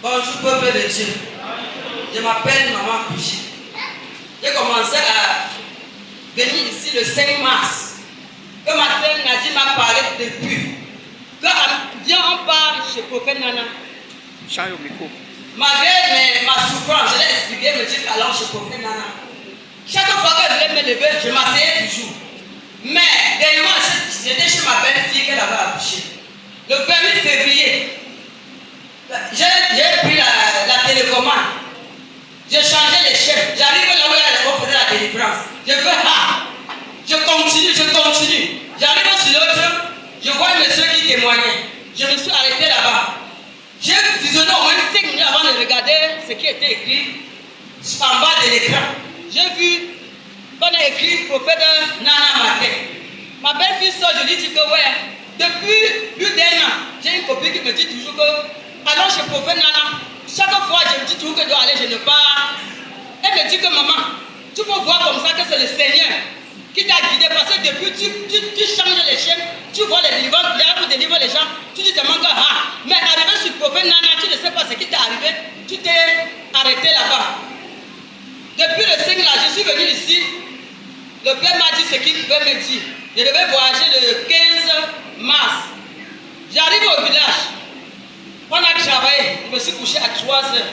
Bonjour peuple de Dieu. Je m'appelle Maman Brigitte. J'ai commencé à venir ici le 5 mars. Que ma sœur Nadine m'a parlé depuis. Que viens on part chez Prophète Nana. Chant au micro. Malgré ma souffrance, je l'ai expliqué, me dit qu'alors chez Prophète Nana. Chaque fois que je voulais me lever, je m'asseyais toujours. Mais dernièrement, j'étais chez ma belle-fille qu'elle avait accouché. Le 28 février, j'ai pris la télécommande. J'ai changé les chaînes. J'arrive là où on faisait la délivrance. Je fais je continue. J'arrive sur l'autre, je vois un monsieur qui témoignait. Je me suis arrêté là-bas. J'ai visionné au moins 5 minutes avant de regarder ce qui était écrit en bas de l'écran. J'ai vu qu'on a écrit prophète Nana Matin. Ma belle-fille sort, je lui dis que ouais, depuis plus d'1 an, j'ai une copine qui me dit toujours que allons chez prophète Nana. Chaque fois, je me dis toujours que je dois aller, je ne pars. Elle me dit que maman, tu peux voir comme ça que c'est le Seigneur qui t'a guidé parce que depuis tu changes les chaînes, tu vois les délivrants, pour délivrer les gens, tu dis seulement que mais arrivé sur le prophète Nana, tu ne sais pas ce qui t'est arrivé, tu t'es arrêté là-bas. Depuis le 5 là, je suis venu ici, le père m'a dit ce qu'il pouvait me dire. Je devais voyager le 15 mars. J'arrive au village. On a travaillé, je me suis couché à 3 heures.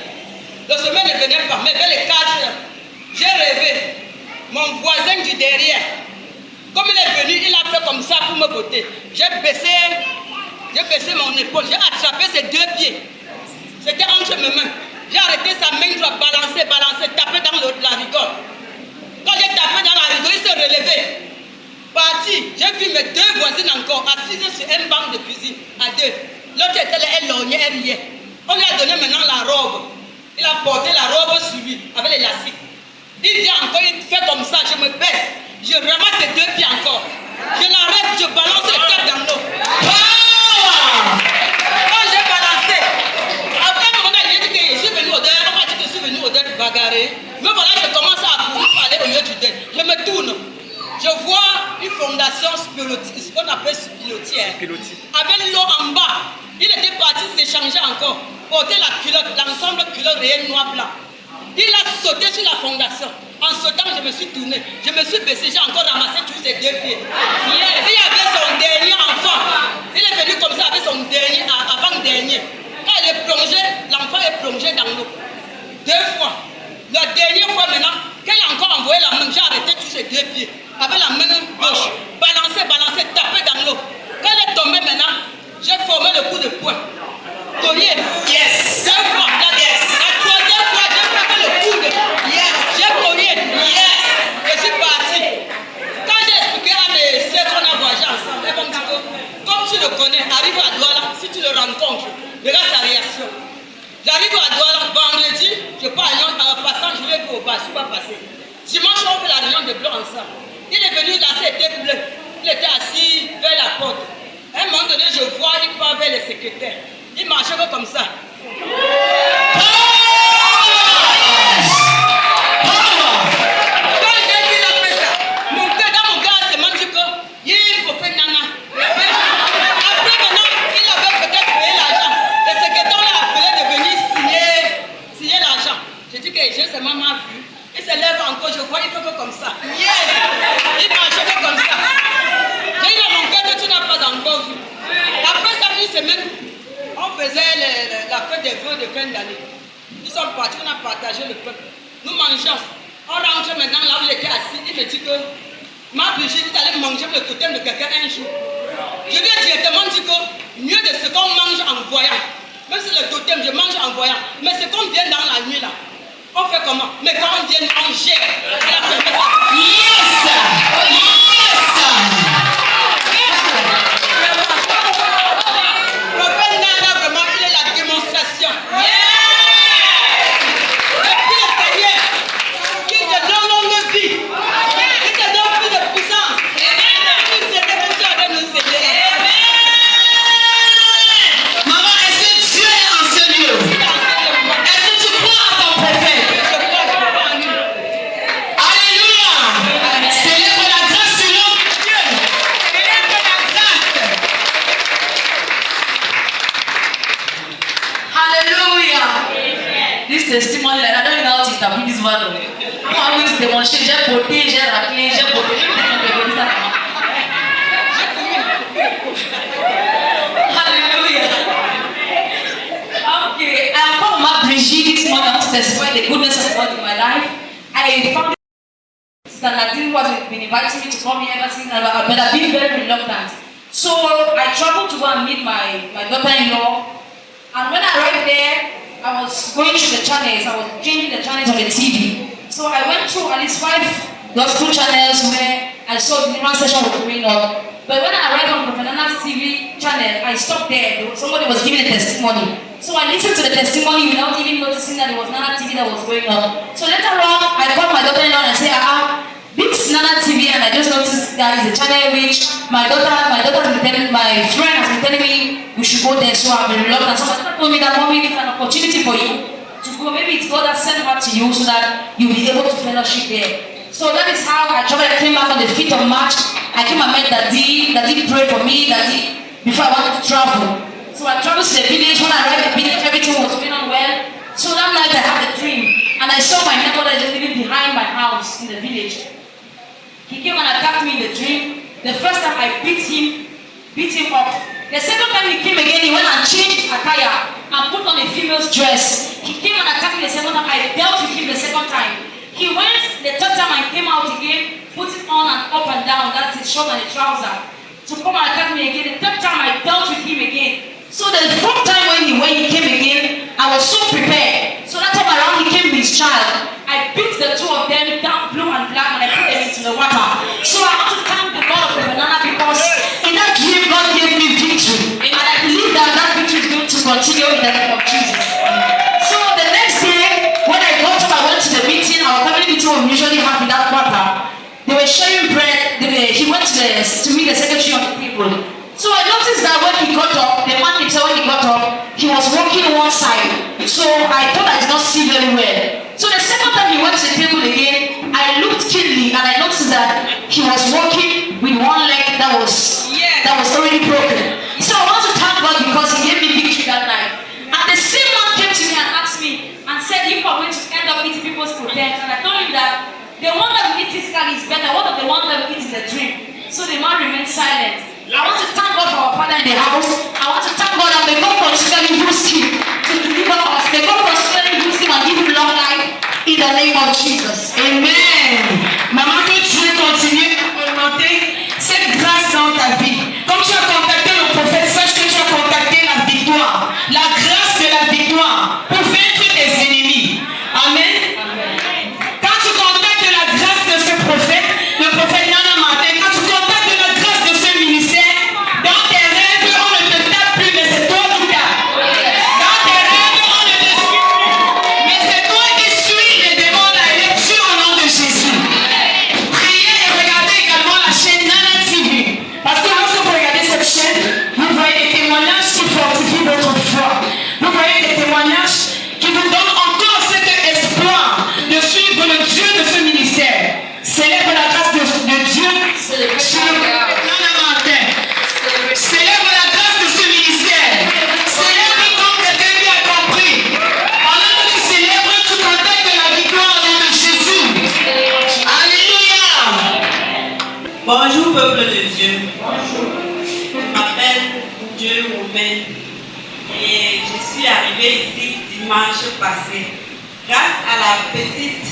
Le sommeil ne venait pas, mais vers les 4 heures, j'ai rêvé. Mon voisin du derrière, comme il est venu, il a fait comme ça pour me botter. J'ai baissé mon épaule, j'ai attrapé ses 2 pieds. C'était entre mes mains. J'ai arrêté sa main, je dois balancer, taper dans la rigole. Quand j'ai tapé dans la rigole, il s'est relevé. Parti, j'ai vu mes 2 voisines encore assises sur un banc de cuisine, à 2. L'autre était là, elle lorgnait, elle riait. On lui a donné maintenant la robe. Il a porté la robe sur lui, avec les lacis. Il vient encore, il fait comme ça, je me baisse. Je ramasse ses 2 pieds encore. Je l'arrête, je balance le tête dans l'eau. Quand j'ai balancé, après on a dit que je suis venu au dehors, on m'a dit que je suis venu au dehors bagarrer. Mais voilà, je commence à courir pour aller au milieu du dehors. Je me tourne. Je vois une fondation spirituelle, ce qu'on appelle pilotière. Avec l'eau en bas. Il était parti s'échanger encore. Porter la culotte, l'ensemble culotte réel noir blanc. Il a sauté sur la fondation. En sautant, je me suis tourné. Je me suis baissé, j'ai encore ramassé tous ses 2 pieds. Il y avait son dernier enfant. Il est venu comme ça avec son dernier, avant-dernier. Quand il est plongé, l'enfant est plongé dans l'eau. 2 fois. La dernière fois maintenant, qu'elle a encore envoyé la main, j'ai arrêté tous ses 2 pieds. Avec la main gauche. Balancer, taper dans l'eau. Quand elle est tombée maintenant, j'ai formé le coup de poing. Cogné. Yes. 2 fois. La 3e fois, j'ai fait le coup de. Yes. J'ai cogné. Yes. Je suis parti. Quand j'ai expliqué à mes sœurs qu'on a voyagé ensemble, elles vont me dire que, comme tu le connais, arrive à Douala, si tu le rencontres, regarde sa réaction. J'arrive à Douala, vendredi, je pars à Lyon, en passant, je l'ai vu au bar, je ne suis pas passé. Dimanche, on fait la réunion de blanc ensemble. Il est venu là, c'était bleu. Il était assis vers la porte. À un moment donné, je vois, il part vers le secrétaire. Il marchait comme ça. Quand j'ai vu il a fait ça, dans mon cœur, c'est m'a dit que il faut faire Nana. Après, maintenant, il avait peut-être payé l'argent. Le secrétaire l'a appelé de venir signer l'argent. J'ai dit que j'ai seulement vu. Il se lève encore, je vois, il fait que comme ça. Yes! Il marchait comme ça. J'ai dit à mon cœur que tu n'as pas encore vu. Après ça, une semaine, on faisait la fête des vœux de fin d'année. Nous sommes partis, on a partagé le peuple. Nous mangeons. On rentre maintenant là où il était assis. Il me dit que ma Brigitte, tu allais manger le totem de quelqu'un un jour. Je lui ai directement dit que mieux de ce qu'on mange en voyant. Même si le totem, je mange en voyant. Mais ce qu'on vient dans la nuit là. On fait comment? Mais quand on vient, on gère. Yes! Le Père Nana, vraiment, il est la démonstration. Depuis le Seigneur, qui te donne longue vie, qui te donne plus de puissance. Il s'est démontré avec nous aider. Maman, est-ce que Dieu est en ce lieu? Est-ce que tu crois en ton prophète? Alléluia! Célèbre la grâce sur l'homme de Dieu. this testimony like I don't know how to interpret this one. I'm going to demonstrate. J'ai porté, j'ai raclé, j'ai porté. Hallelujah. Okay, I'm called Mama Brigitte this morning to testify the goodness of God in my life. I found Sister Nadine was been inviting me to come here ever since, but I've been very reluctant. So I traveled to go and meet my daughter-in-law. And when I arrived there, I was going through the channels. I was changing the channels on the TV. So I went through at least 5 gospel channels where I saw the deliverance session was going on. But when I arrived on Prophet Nana's TV channel, I stopped there. Somebody was giving a testimony. So I listened to the testimony without even noticing that it was Nana TV that was going on. So later on, I called my daughter-in-law and I said, this Nana TV, and I just noticed that is a channel which my friend has been telling me we should go there, so I've been reluctant. So my daughter told me that, Mommy, it's an opportunity for you to go. Maybe it's God that sent her to you so that you'll be able to fellowship there. So that is how I traveled. I came back on the 5th of March. I came and met Daddy prayed for me, before I wanted to travel. So I traveled to the village. When I arrived at the village, everything was going on well. So that night I had a dream, and I saw my neighbor just living behind my house in the village. He came and attacked me in the dream. The first time I beat him up. The second time he came again, he went and changed his attire and put on a female's dress. He came and attacked me the second time. I dealt with him the second time. He went the third time I came out again, put it on and up and down, that's his shirt and his trouser, to come and attack me again. The third time I dealt with him again. So the fourth time when he came again, I was so prepared. So that time around he came with his child. I beat the two of them down, blue and black, and I put them into the water. So I want to thank the God of the banana because in that dream God gave me victory. And I believe that victory is going to continue in the name of Jesus. So the next day, when I got up, I went to the meeting. Our family meeting we usually have in that quarter. They were sharing bread. He went to meet the secretary of the people. So I noticed that when he got up, the man himself when he got up, he was walking one side. So I thought I did not see very well. So the second time he went to the table again, I looked keenly and I noticed that he was walking with one leg that was already broken. So I want to thank God because he gave me victory that night. And the same man came to me and asked me and said, you are going to end up eating people's protect. And I told him that the one that we eat physically is better than the one that we eat in the dream. So the man remained silent. I want to thank God for our father in the house. I want to thank God that may God continually use him to deliver us. May God continually use him and give him long life in the name of Jesus. Amen. Maman, que Dieu continue à augmenter cette grâce dans ta vie. Comme tu as contacté le prophète, sache que tu as contacté la victoire. La grâce de la victoire pour vaincre tes ennemis. Amen. Quand tu contactes la grâce de ce prophète, le prophète Nana Martin, quand tu contactes la grâce de ce ministère, dans tes rêves, on ne te tape plus, mais c'est toi qui tapes. Dans tes rêves, on ne te suit plus, mais c'est toi qui suis les démons à aller dessus au nom de Jésus. Priez et regardez également la chaîne Nana TV. Parce que lorsque vous regardez cette chaîne, vous voyez des témoignages qui fortifient votre foi. Vous voyez des témoignages qui vous donnent encore cet espoir de suivre le Dieu de ce ministère. Célèbre la grâce de Dieu sur Nana Martin. Célèbre la grâce de ce ministère. Célèbre comme quelqu'un qui a compris. Pendant que tu célèbres, tu contactes la victoire au nom de Jésus. Alléluia. Bonjour peuple de Dieu. Je m'appelle Dieu Moumen et je suis arrivée ici dimanche passé. Grâce à la petite,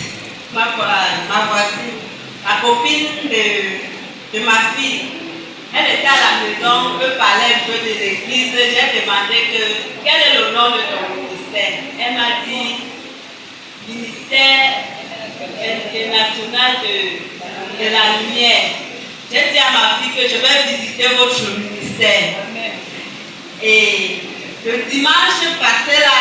ma voisine, la copine de ma fille, elle était à la maison, elle parlait un peu de l'église. J'ai demandé quel est le nom de ton ministère. Elle m'a dit ministère international de la lumière. J'ai dit à ma fille que je vais visiter votre ministère. Et le dimanche passé là,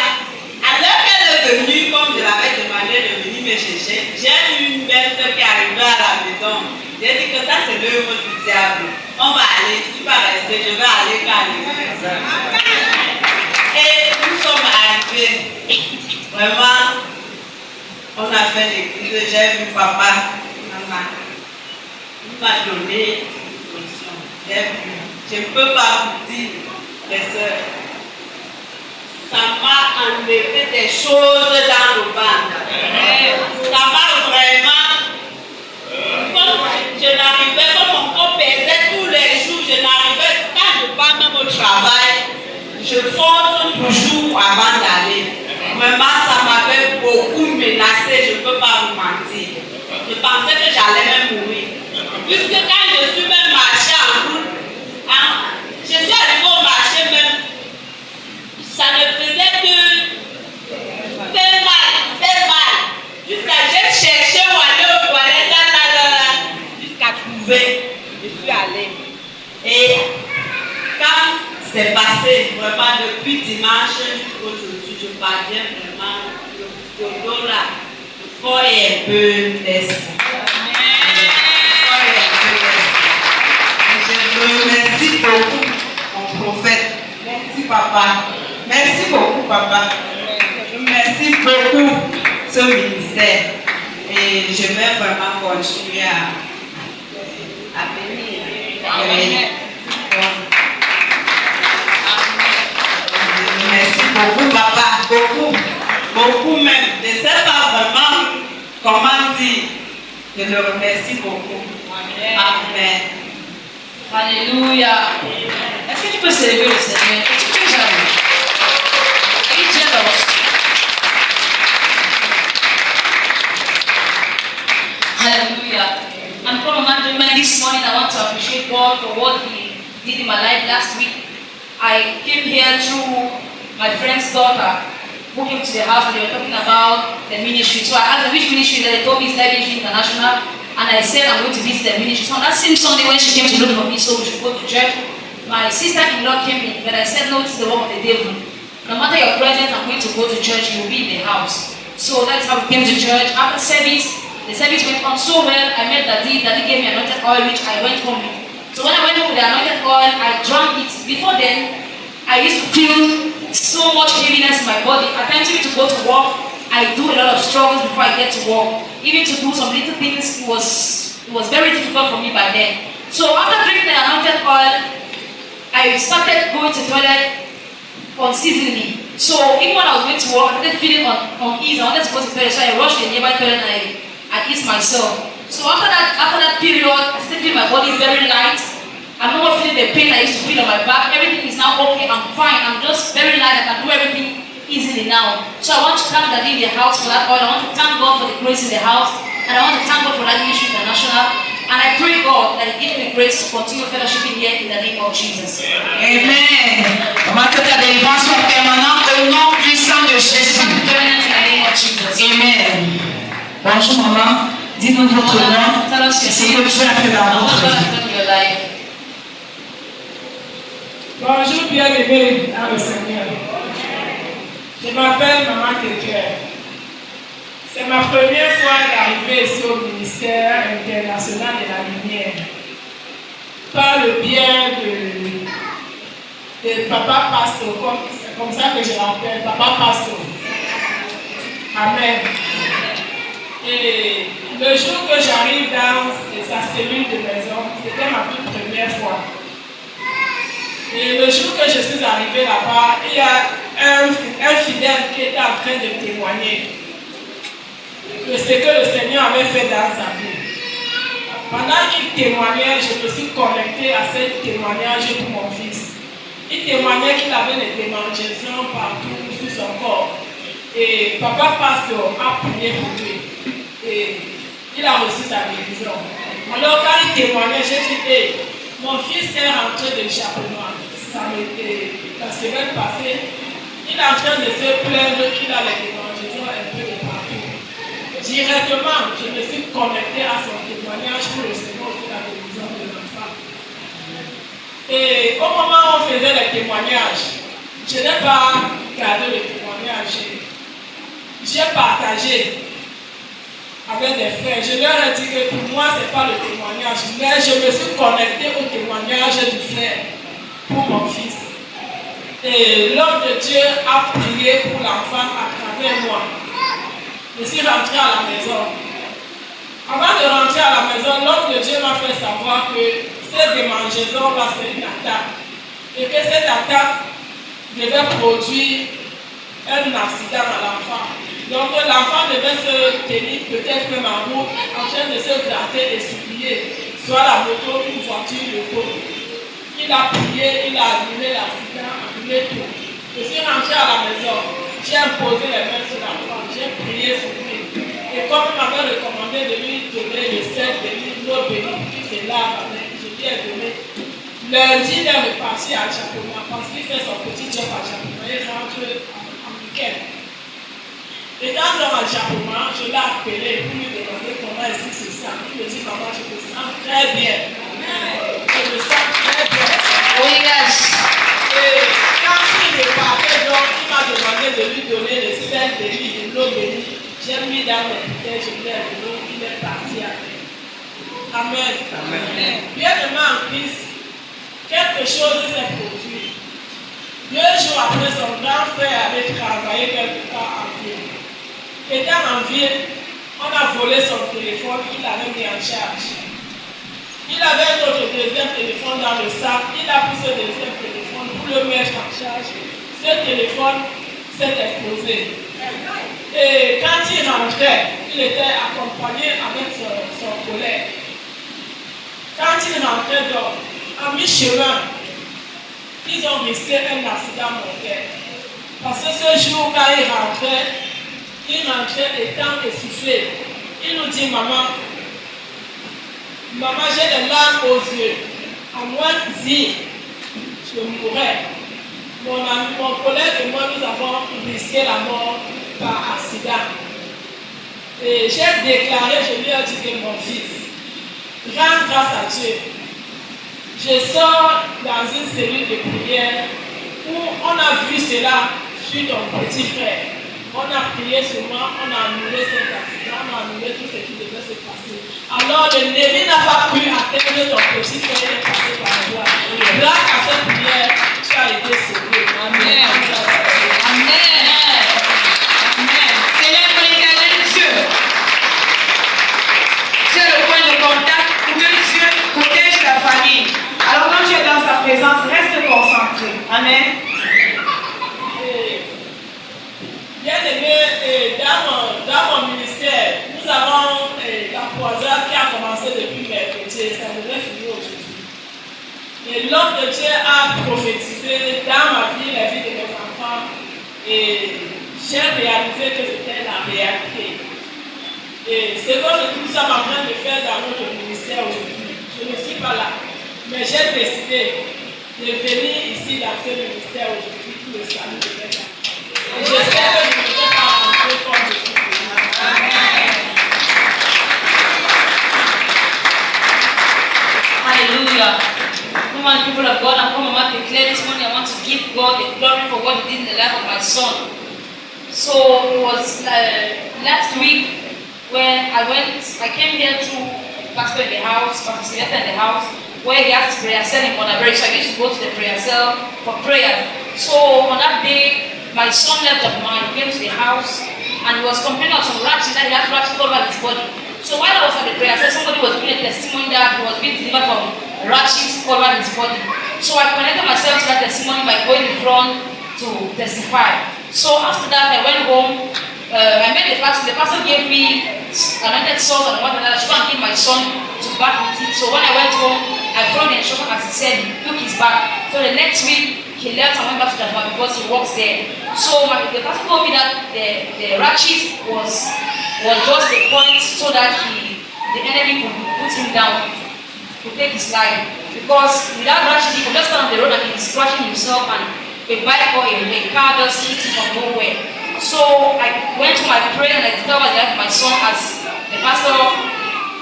alors qu'elle est venue, comme je l'avais demandé de venir me chercher, j'ai eu une belle soeur qui est arrivée à la maison. J'ai dit que ça c'est l'œuvre du diable. On va aller, tu vas rester, je vais aller calmer. Et nous sommes arrivés. Vraiment, on a fait l'église, j'ai vu papa, maman. Il m'a donné une solution. J'ai vu. Je ne peux pas vous dire, les sœurs. Ça m'a enlevé des choses dans le jours avant d'aller. Vraiment, ça m'avait beaucoup menacé, je ne peux pas vous mentir. Je pensais que j'allais même mourir. Puisque quand je suis même marché en route, je suis arrivé au marché même, ça ne faisait que faire mal. Jusqu'à j'ai cherché où aller aux toilettes, jusqu'à trouver, je suis allée. Et quand c'est passé, vraiment depuis dimanche jusqu'aujourd'hui, je parviens vraiment le dos là, fort et un peu d'est. Je remercie beaucoup mon prophète. Merci papa. Merci beaucoup papa. Je remercie beaucoup ce ministère. Et je vais vraiment continuer à venir. Merci beaucoup papa. Beaucoup même. Je ne sais pas vraiment comment dire. Je le remercie beaucoup. Amen. Alléluia. Est-ce que tu peux célébrer le Seigneur? Est-ce que tu es jaloux? Are you jealous? Hallelujah. I'm from Mandarin. This morning I want to appreciate God for what He did in my life last week. I came here through my friend's daughter who came to the house and they were talking about the ministry. So I asked them which ministry, they told me it's Life Ministry International. And I said I'm going to visit the ministry. So on that same Sunday when she came to look for me, so we should go to church, my sister-in-law came in, but I said no, this is the work of the devil. No matter your presence, I'm going to go to church, you will be in the house. So that's how we came to church. After service, the service went on so well. I met Daddy gave me anointed oil, which I went home with. So when I went home with the anointed oil, I drank it. Before then, I used to feel so much heaviness in my body. I can't even to go to work. I do a lot of struggles before I get to work. Even to do some little things, it was very difficult for me by then. So after drinking the anointed oil, I started going to the toilet unseasonably. So even when I was going to work, I started feeling unease. I wanted to go to the toilet, so I rushed to the nearby toilet and I eased myself. So after that period, I started feeling my body very light. I'm no more feeling the pain I used to feel on my back. Everything is now okay. I'm fine. I'm just very light. I can do everything easily now. So I want to thank Daddy in the house for that oil. I want to thank God for the grace in the house. And I want to thank God for Life Ministry International. And I pray God that He give me the grace to continue fellowshipping here in the name of Jesus. Amen. Comment que ta délivrance soit permanente au nom puissant de Jésus. Permanent in the name of Jesus. Amen. Bonjour maman. Dis-nous votre nom. Tell us C'est ce que Dieu a fait dans what votre God vie. has done in your life. Bonjour bien-aimés dans le Seigneur. Je m'appelle Maman Kéker. C'est ma première fois d'arriver ici au ministère international de la lumière. Par le biais de Papa Pastor, c'est comme ça que je l'appelle, Papa Pastor. Amen. Et le jour que j'arrive dans sa cellule de maison, c'était ma toute première fois. Et le jour que je suis arrivé là-bas, il y a un fidèle qui était en train de témoigner de ce que le Seigneur avait fait dans sa vie. Pendant qu'il témoignait, je me suis connecté à ce témoignage pour mon fils. Il témoignait qu'il avait des démangeaisons partout sur son corps. Et Papa Pastor a prié pour lui. Et il a reçu sa guérison. Alors quand il témoignait, j'ai dit, hey, mon fils est rentré de l'échappement. Ça m'était la semaine passée. Il est en train de se plaindre qu'il a les démangeaisons un peu de partout. Directement, je me suis connecté à son témoignage pour le Seigneur sur la guérison de l'enfant. Et au moment où on faisait les témoignages, je n'ai pas gardé le témoignage. J'ai partagé avec des frères. Je leur ai dit que pour moi, ce n'est pas le témoignage, mais je me suis connecté au témoignage du frère pour mon fils. Et l'homme de Dieu a prié pour l'enfant à travers moi. Je suis rentré à la maison. Avant de rentrer à la maison, l'homme de Dieu m'a fait savoir que cette démangeaison va ser une attaque. Et que cette attaque devait produire un accident à l'enfant. Donc l'enfant devait se tenir peut-être même en route, en train de se gratter et supplier, soit la moto, une voiture, le pot. Il a prié, il a annulé l'accident, annulé tout. Je suis rentrée à la maison, j'ai imposé les mains sur l'enfant, j'ai prié sur lui. Et comme il m'avait recommandé de lui donner le sel de l'eau bénie qui se lave avec, je lui ai donné. Lundi, il est reparti à Chapoma parce qu'il fait son petit job à Chapoma. Il rentre en week-end. Et quand il est à Chapoma, je l'ai appelé pour lui demander comment est-ce qu'il se sent. Il me dit comment je me sens très bien. Je me sens très bien. Oh yes. Et quand il est parti, donc, il m'a demandé de lui donner le sel de l'huile, de l'eau bénie. J'ai mis dans mes bouteilles, je l'ai donné, il est parti avec. Amen. Amen. Bien-aimé en Christ, quelque chose s'est produit. 2 jours après, son grand frère avait travaillé quelque part en ville. Étant en ville, on a volé son téléphone, il l'avait mis en charge. Il avait un autre deuxième téléphone dans le sac, il a pris ce deuxième téléphone pour le mettre en charge. Ce téléphone s'est explosé. Et quand il rentrait, il était accompagné avec son collègue. Quand il rentrait donc, à mi-chemin, ils ont risqué un accident mortel. Parce que ce jour, quand il rentrait étant essoufflé. Il nous dit, maman, j'ai des larmes aux yeux. À moins si je mourrais. Mon collègue et moi, nous avons risqué la mort par accident. Et j'ai déclaré, je lui ai dit que mon fils, rends grâce à Dieu. Je sors dans une série de prières où on a vu cela sur ton petit frère. On a prié sur moi, on a annulé cet accident, on a annulé tout ce qui devait se passer. Alors l'ennemi n'a pas pu atteindre ton petit frère et est passé par la gloire. Grâce à cette prière, tu as été sauvé. Amen. Amen. Amen. Célèbre l'Éternel Dieu. C'est le point de contact pour que Dieu protège la famille. Alors quand tu es dans sa présence, reste concentré. Amen. Bien aimé, dans mon ministère, nous avons la croisade qui a commencé depuis mercredi, ça devait finir aujourd'hui. Et l'homme de Dieu a prophétisé dans ma vie, la vie de mes enfants, et j'ai réalisé que c'était la réalité. Et c'est ce que nous sommes en train de faire dans notre ministère aujourd'hui. Je ne suis pas là, mais j'ai décidé de venir ici dans ce ministère aujourd'hui pour le salut de mes enfants. Je sais que je ne vais pas rentrer comme je suis. Amen. Hallelujah. Come on, people of God, I'm going to declare this morning. I want to give God the glory for what He did in the life of my son. So it was last week when I came here to Pastor in the house, Pastor Sylvester in the house, where he has his prayer cell in Monterey. So I used to go to the prayer cell for prayer. So on that day, my son left of mine, came to the house, and he was complaining of some rashes that he had rashes all over his body. So while I was at the prayer, somebody was giving a testimony that he was being delivered from rashes all over his body. So I connected myself to that testimony by going in front to testify. So after that, I went home. I met the pastor. The pastor gave me anointed salt and water that I should go and give my son to bath with it. So when I went home, I followed the instruction as he said, took his bath. So the next week, he left and went back to Japan because he works there. So the pastor told me that the rashes was just a point so that the enemy could put him down to take his life. Because without rashes, he could just stand on the road and he's scratching himself, and a bike or a car just hit him from nowhere. So I went to my prayer and I discovered that my son, as the pastor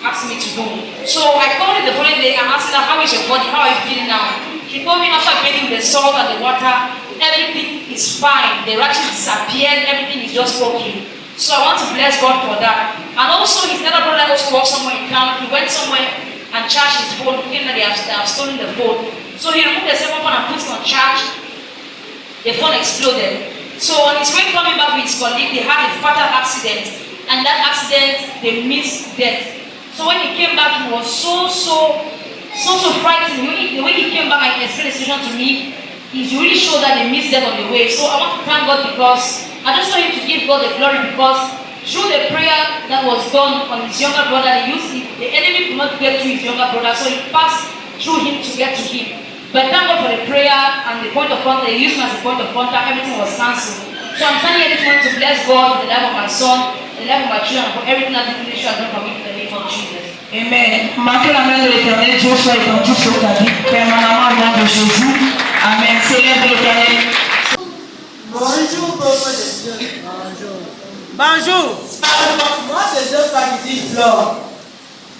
asked me to do. So I called him the following day and asked him, how is your body? How are you feeling now? He told me after bathing with the salt and the water, everything is fine. The rashes disappeared, everything is just okay. So I want to bless God for that. And also his other brother also worked somewhere in town. He went somewhere and charged his phone, thinking that they have stolen the phone. So he removed the second phone and put it on charge. The phone exploded. So on his way coming back with his colleague, they had a fatal accident. And that accident, they missed death. So when he came back, he was so frightened. The way he came back and explained the situation to me, he really showed that they missed death on the way. So I want to thank God because I just want him to give God the glory, because through the prayer that was done on his younger brother, the enemy could not get to his younger brother, so he passed through him to get to him. But thank God for the prayer and the point of contact, they used me as a point of contact, everything was cancelled. So I'm standing here this morning to bless God for the life of my son, the life of my children, and for everything that this ministry has done for me in the name of Jesus. Amen. Marquez la main de l'Éternel, Dieu soit étendu sur ta vie, permanemment au nom de Jésus. Amen. Célèbre l'Éternel. Bonjour, peuple de Dieu. Bonjour. Bonjour. Moi, c'est Joseph qui dit Flore.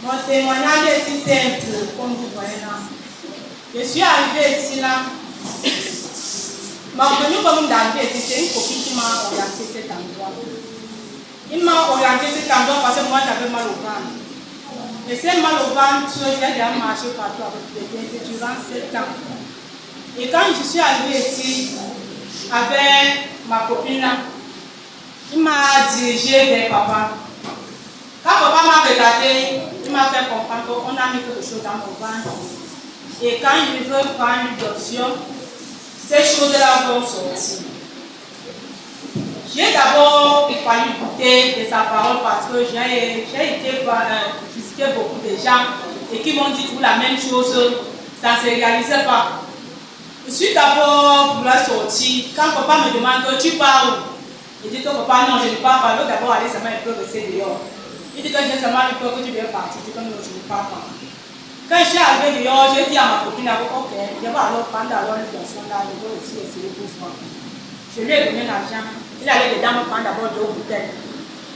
Mon témoignage est si simple, comme vous voyez là. Je suis arrivée ici là. Ma venue comme d'arriver ici, c'est une copine qui m'a orienté cet endroit. Il m'a orienté cet endroit parce que moi j'avais mal au ventre. Et c'est mal au ventre, j'ai déjà marché partout avec les biens durant 7 ans. Et quand je suis arrivée ici avec ma copine là, il m'a dirigé vers papa. Quand papa m'a regardé, il m'a fait comprendre qu'on a mis quelque chose dans mon ventre. Et quand il veut prendre l'adoption, ces choses-là vont sortir. J'ai d'abord fallu goûter de sa parole parce que j'ai été visiter beaucoup de gens et qui m'ont dit tout la même chose, ça ne se réalisait pas. Je suis d'abord voulu sortir. Quand papa me demande tu pars où? Il dit que papa non, je ne pars pas. D'abord aller seulement un peu rester dehors. Il dit que j'ai seulement le peur que tu viens partir. Je dis que non, je ne pars pas. Quand je suis arrivée dehors, j'ai dit à ma copine, ok, je vais alors prendre alors une version là, je vais aussi essayer doucement. Je lui ai donné l'argent. Il allait dedans me prendre d'abord 2 bouteilles.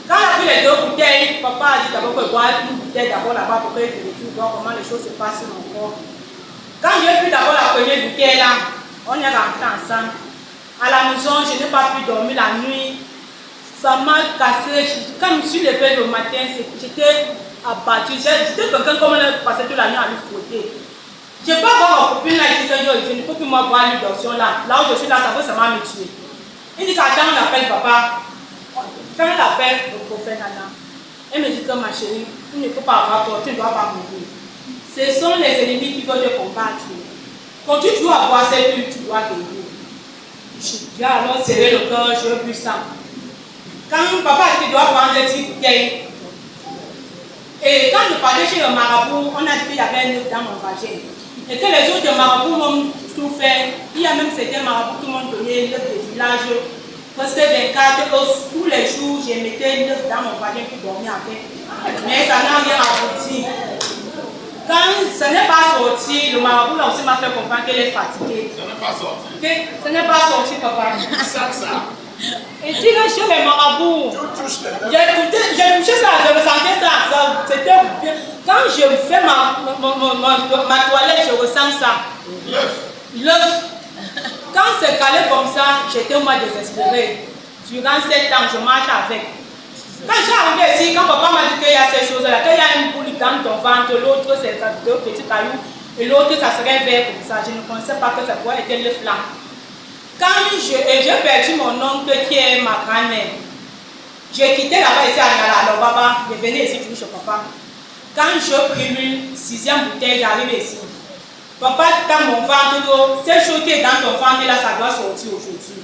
Quand il a pris les 2 bouteilles, papa a dit d'abord que boire une bouteille d'abord là-bas pour que je vérifie voir comment les choses se passent sur mon corps. Quand j'ai pris d'abord la première bouteille là, on est rentré ensemble. À la maison, je n'ai pas pu dormir la nuit. Ça m'a cassé. Quand je me suis levée le matin, j'étais abattue. J'étais quelqu'un comme on passait toute la nuit à lui frotter. Je ne peux pas voir ma copine là, il dit que je ne peux plus moi boire l'adoption là. Là où je suis là, ça m'a me tuer. Il dit qu'attends, on appelle papa. Quand on appelle le prophète Nana, elle me dit que ma chérie, il ne faut pas avoir peur, tu ne dois pas mourir. Ce sont les ennemis qui veulent te combattre. Quand tu joues à boire cette huile, tu dois guérir. J'ai alors serré le cœur, je bu ça. Quand papa a dit qu'il doit prendre des petites bouteilles, et quand je parlais chez le marabout, on a dit qu'il y avait un œuf dans mon vagin. Et que les autres marabouts m'ont tout fait. Il y a même certains marabouts qui m'ont donné l'œuf de village. Parce que 24 œufs, tous les jours, je mettais l'œuf dans mon vagin pour dormir avec. Mais ça n'a rien abouti. Quand ce n'est pas sorti, le marabout là aussi m'a fait comprendre qu'elle est fatiguée. Ce n'est pas sorti. Ce n'est pas sorti, papa. Ça. Et puis là, chez les marabouts, j'ai touché ça, je me sentais ça, c'était bien. Quand je fais ma toilette, je ressens ça. L'œuf. Quand c'est calé comme ça, j'étais au moins désespérée. Durant 7 ans, je marche avec. Quand je suis arrivée ici, quand papa m'a dit qu'il y a ces choses-là, qu'il y a une boule dans ton ventre, l'autre c'est 2 petits cailloux, et l'autre ça serait vert comme ça, je ne pensais pas que ça pourrait être l'œuf là. Quand j'ai perdu mon oncle qui est ma grand-mère, j'ai quitté là-bas ici à Nala, Baba, je venais ici toujours chez papa. Quand j'ai pris une 6e bouteille, j'arrive ici. Papa, dans mon ventre, cette chose qui est dans ton ventre là, ça doit sortir aujourd'hui.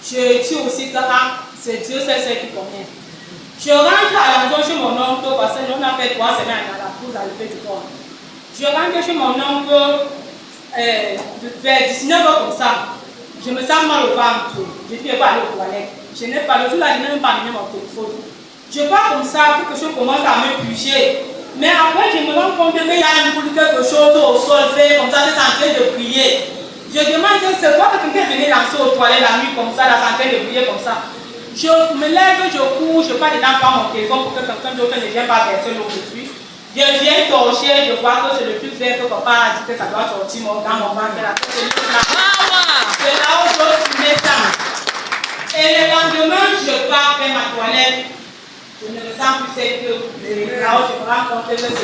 Je dis aussi que c'est Dieu, c'est ce qui connaît. Je rentre à la maison chez mon oncle parce que nous on a fait 3 semaines à la pour arriver du corps. Je rentre chez mon oncle vers 19h comme ça. Je me sens mal au ventre. Je ne peux pas aller aux toilettes. Je n'ai pas le jour là, je n'ai même pas amené mon téléphone. Je pars comme ça, quelque chose commence à me bouger. Mais après, je me rends compte qu'il y a une boule, quelque chose au sol fait, comme ça, je suis en train de prier. Je demande que c'est quoi que quelqu'un est venu lancer aux toilettes la nuit comme ça, là, en train de prier comme ça. Je me lève, je cours, je pars dedans par mon téléphone pour que quelqu'un d'autre ne vienne pas verser l'eau dessus. Je viens torcher, je vois que c'est le plus vert que papa a dit que ça doit sortir dans mon ventre. C'est là où je fumais ça. Et le lendemain, je pars faire ma toilette. Je ne me sens plus cette queue. Là où je me rends compte que c'est le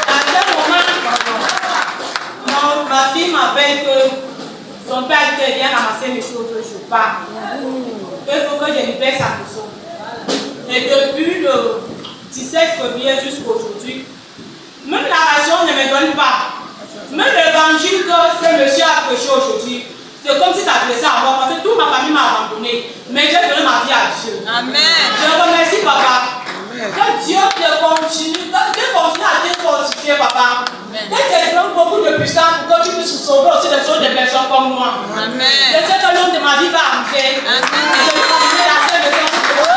à ce moment, ma fille m'appelle que son père vient ramasser mes choses, je pars. Il faut que je libère sa maison. Et depuis le 17 février jusqu'aujourd'hui, même la ration ne me donne pas. Même l'évangile que ce monsieur a prêché aujourd'hui, c'est comme si ça blessait à moi parce que toute ma famille m'a abandonné. Mais j'ai donné ma vie à Dieu. Amen. Je remercie papa. Amen. Que Dieu te continue à te fortifier, papa. Amen. Que Dieu donne beaucoup de puissance pour que tu puisses sauver aussi les autres des personnes comme moi. Amen. Je sais que l'homme de ma vie va arriver. Amen. Je vais arriver à ce maison pour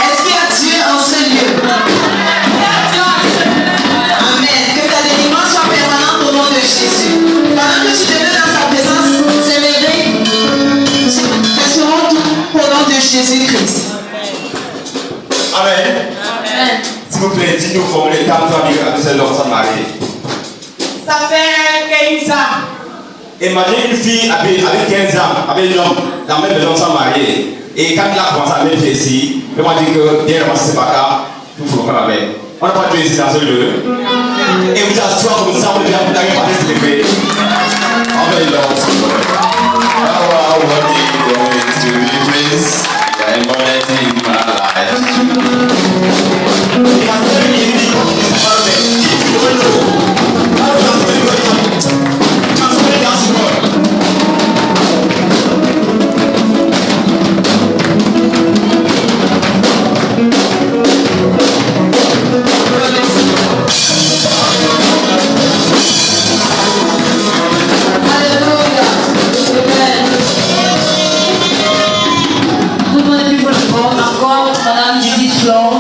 Est-ce qu'il y a Dieu en ce lieu? Amen. Que ta délivrance soit permanente au nom de Jésus. Pendant que tu demeures dans sa présence, c'est l'éveil. Nous serons tout au nom de Jésus-Christ. Amen. Amen. S'il vous plaît, dites-nous comment les dames familles avec celles dont ça marié. Ça fait 15 ans. Imaginez une fille avec 15 ans, avec un homme, dans la même maison sans marié. Et quand il a commencé à mettre ici, il m'a dit que derrière moi, c'est pas cas, tout faut qu'on avait. On n'a pas tué ici dans ce lieu. Et vous assure comme ça, vous devez vous n'avez pas d'esprit. Amen, Lord. How are you going to replace the immortality in my life? He has very easy environment. If you don't know, how does anybody transfer down to God?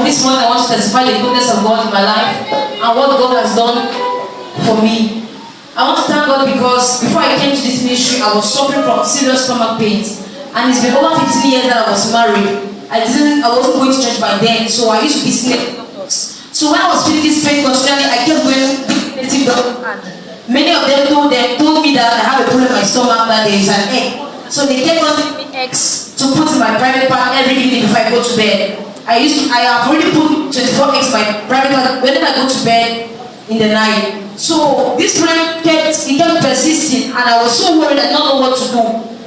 This morning I want to testify the goodness of God in my life and what God has done for me. I want to thank God because before I came to this ministry, I was suffering from serious stomach pains, and it's been over 15 years that I was married. I wasn't going to church by then, so I used to be seeing doctors. So when I was feeling this pain constantly, I kept going to native doctors, and many of them told me that I have a problem in my stomach, that there is an egg. So they kept on giving me eggs to put in my private part every evening before I go to bed. I have already put 24 eggs in my private part when I go to bed in the night. So this problem kept persisting, and I was so worried I did not know what to do.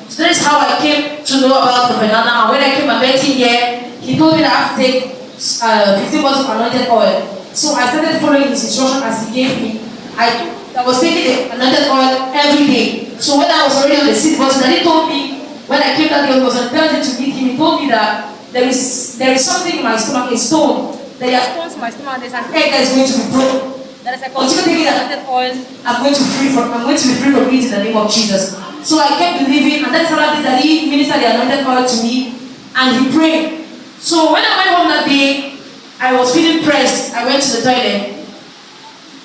So that is how I came to know about the banana. And when I came and met him here, he told me that I have to take 15 bottles of anointed oil. So I started following his instructions as he gave me. I was taking the anointed oil every day. So when I was already on the sick bottle, he told me, when I came that day, I was on Thursday to meet him, he told me that there is something in my stomach, a stone. There are stones in my stomach, there's an egg that is going to be broken. That as I continue taking the anointed oil, I'm going to be free from it in the name of Jesus. So I kept believing, and that's how I did that. He ministered the anointed oil to me, and he prayed. So when I went home that day, I was feeling pressed. I went to the toilet.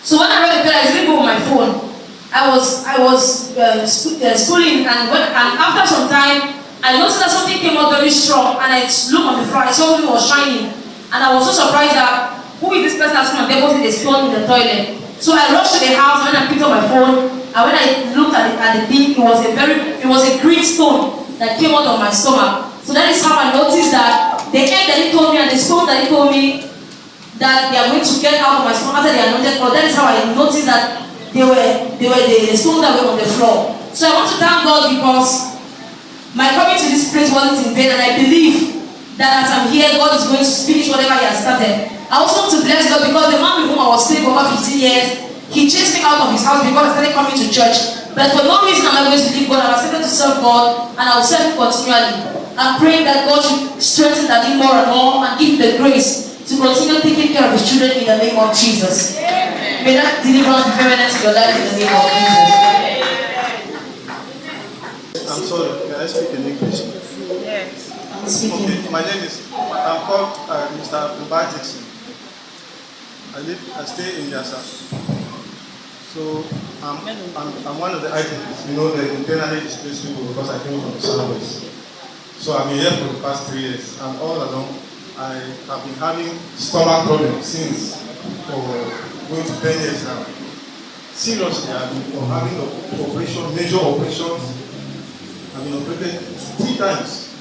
So when I went to the toilet, I didn't go with my phone. I was schooling, and after some time, I noticed that something came out very strong, and I looked on the floor. I saw something was shining, and I was so surprised that who is this person that's come and deposited a stone in the toilet. So I rushed to the house when I picked up my phone, and when I looked at the thing, it was a green stone that came out of my stomach. So that is how I noticed that the egg that he told me and the stone that he told me that they are going to get out of my stomach after the anointed oil. That is how I noticed that they were the stones that were on the floor. So I want to thank God because my coming to this place wasn't in vain, and I believe that as I'm here, God is going to finish whatever He has started. I also want to bless God because the man with whom I was staying for over 15 years, he chased me out of his house because I started coming to church. But for no reason am I going to leave God. I'm accepted to serve God, and I will serve Him continually. I'm praying that God should strengthen that thing more and more and give him the grace to continue taking care of His children in the name of Jesus. Amen. May that deliverance be permanent in your life in the name of Jesus. I'm sorry, can I speak in English? Yes. I'm speaking. Okay, my name is, I'm called Mr. Uba Dixon. I stay in Yasa. So I'm one of the items, the internally displaced people because I came from the Southwest. So I've been here for the past 3 years, and all along I have been having stomach problems since for going to 10 years now. Seriously, I've been having major operations. I've been operated 3 times.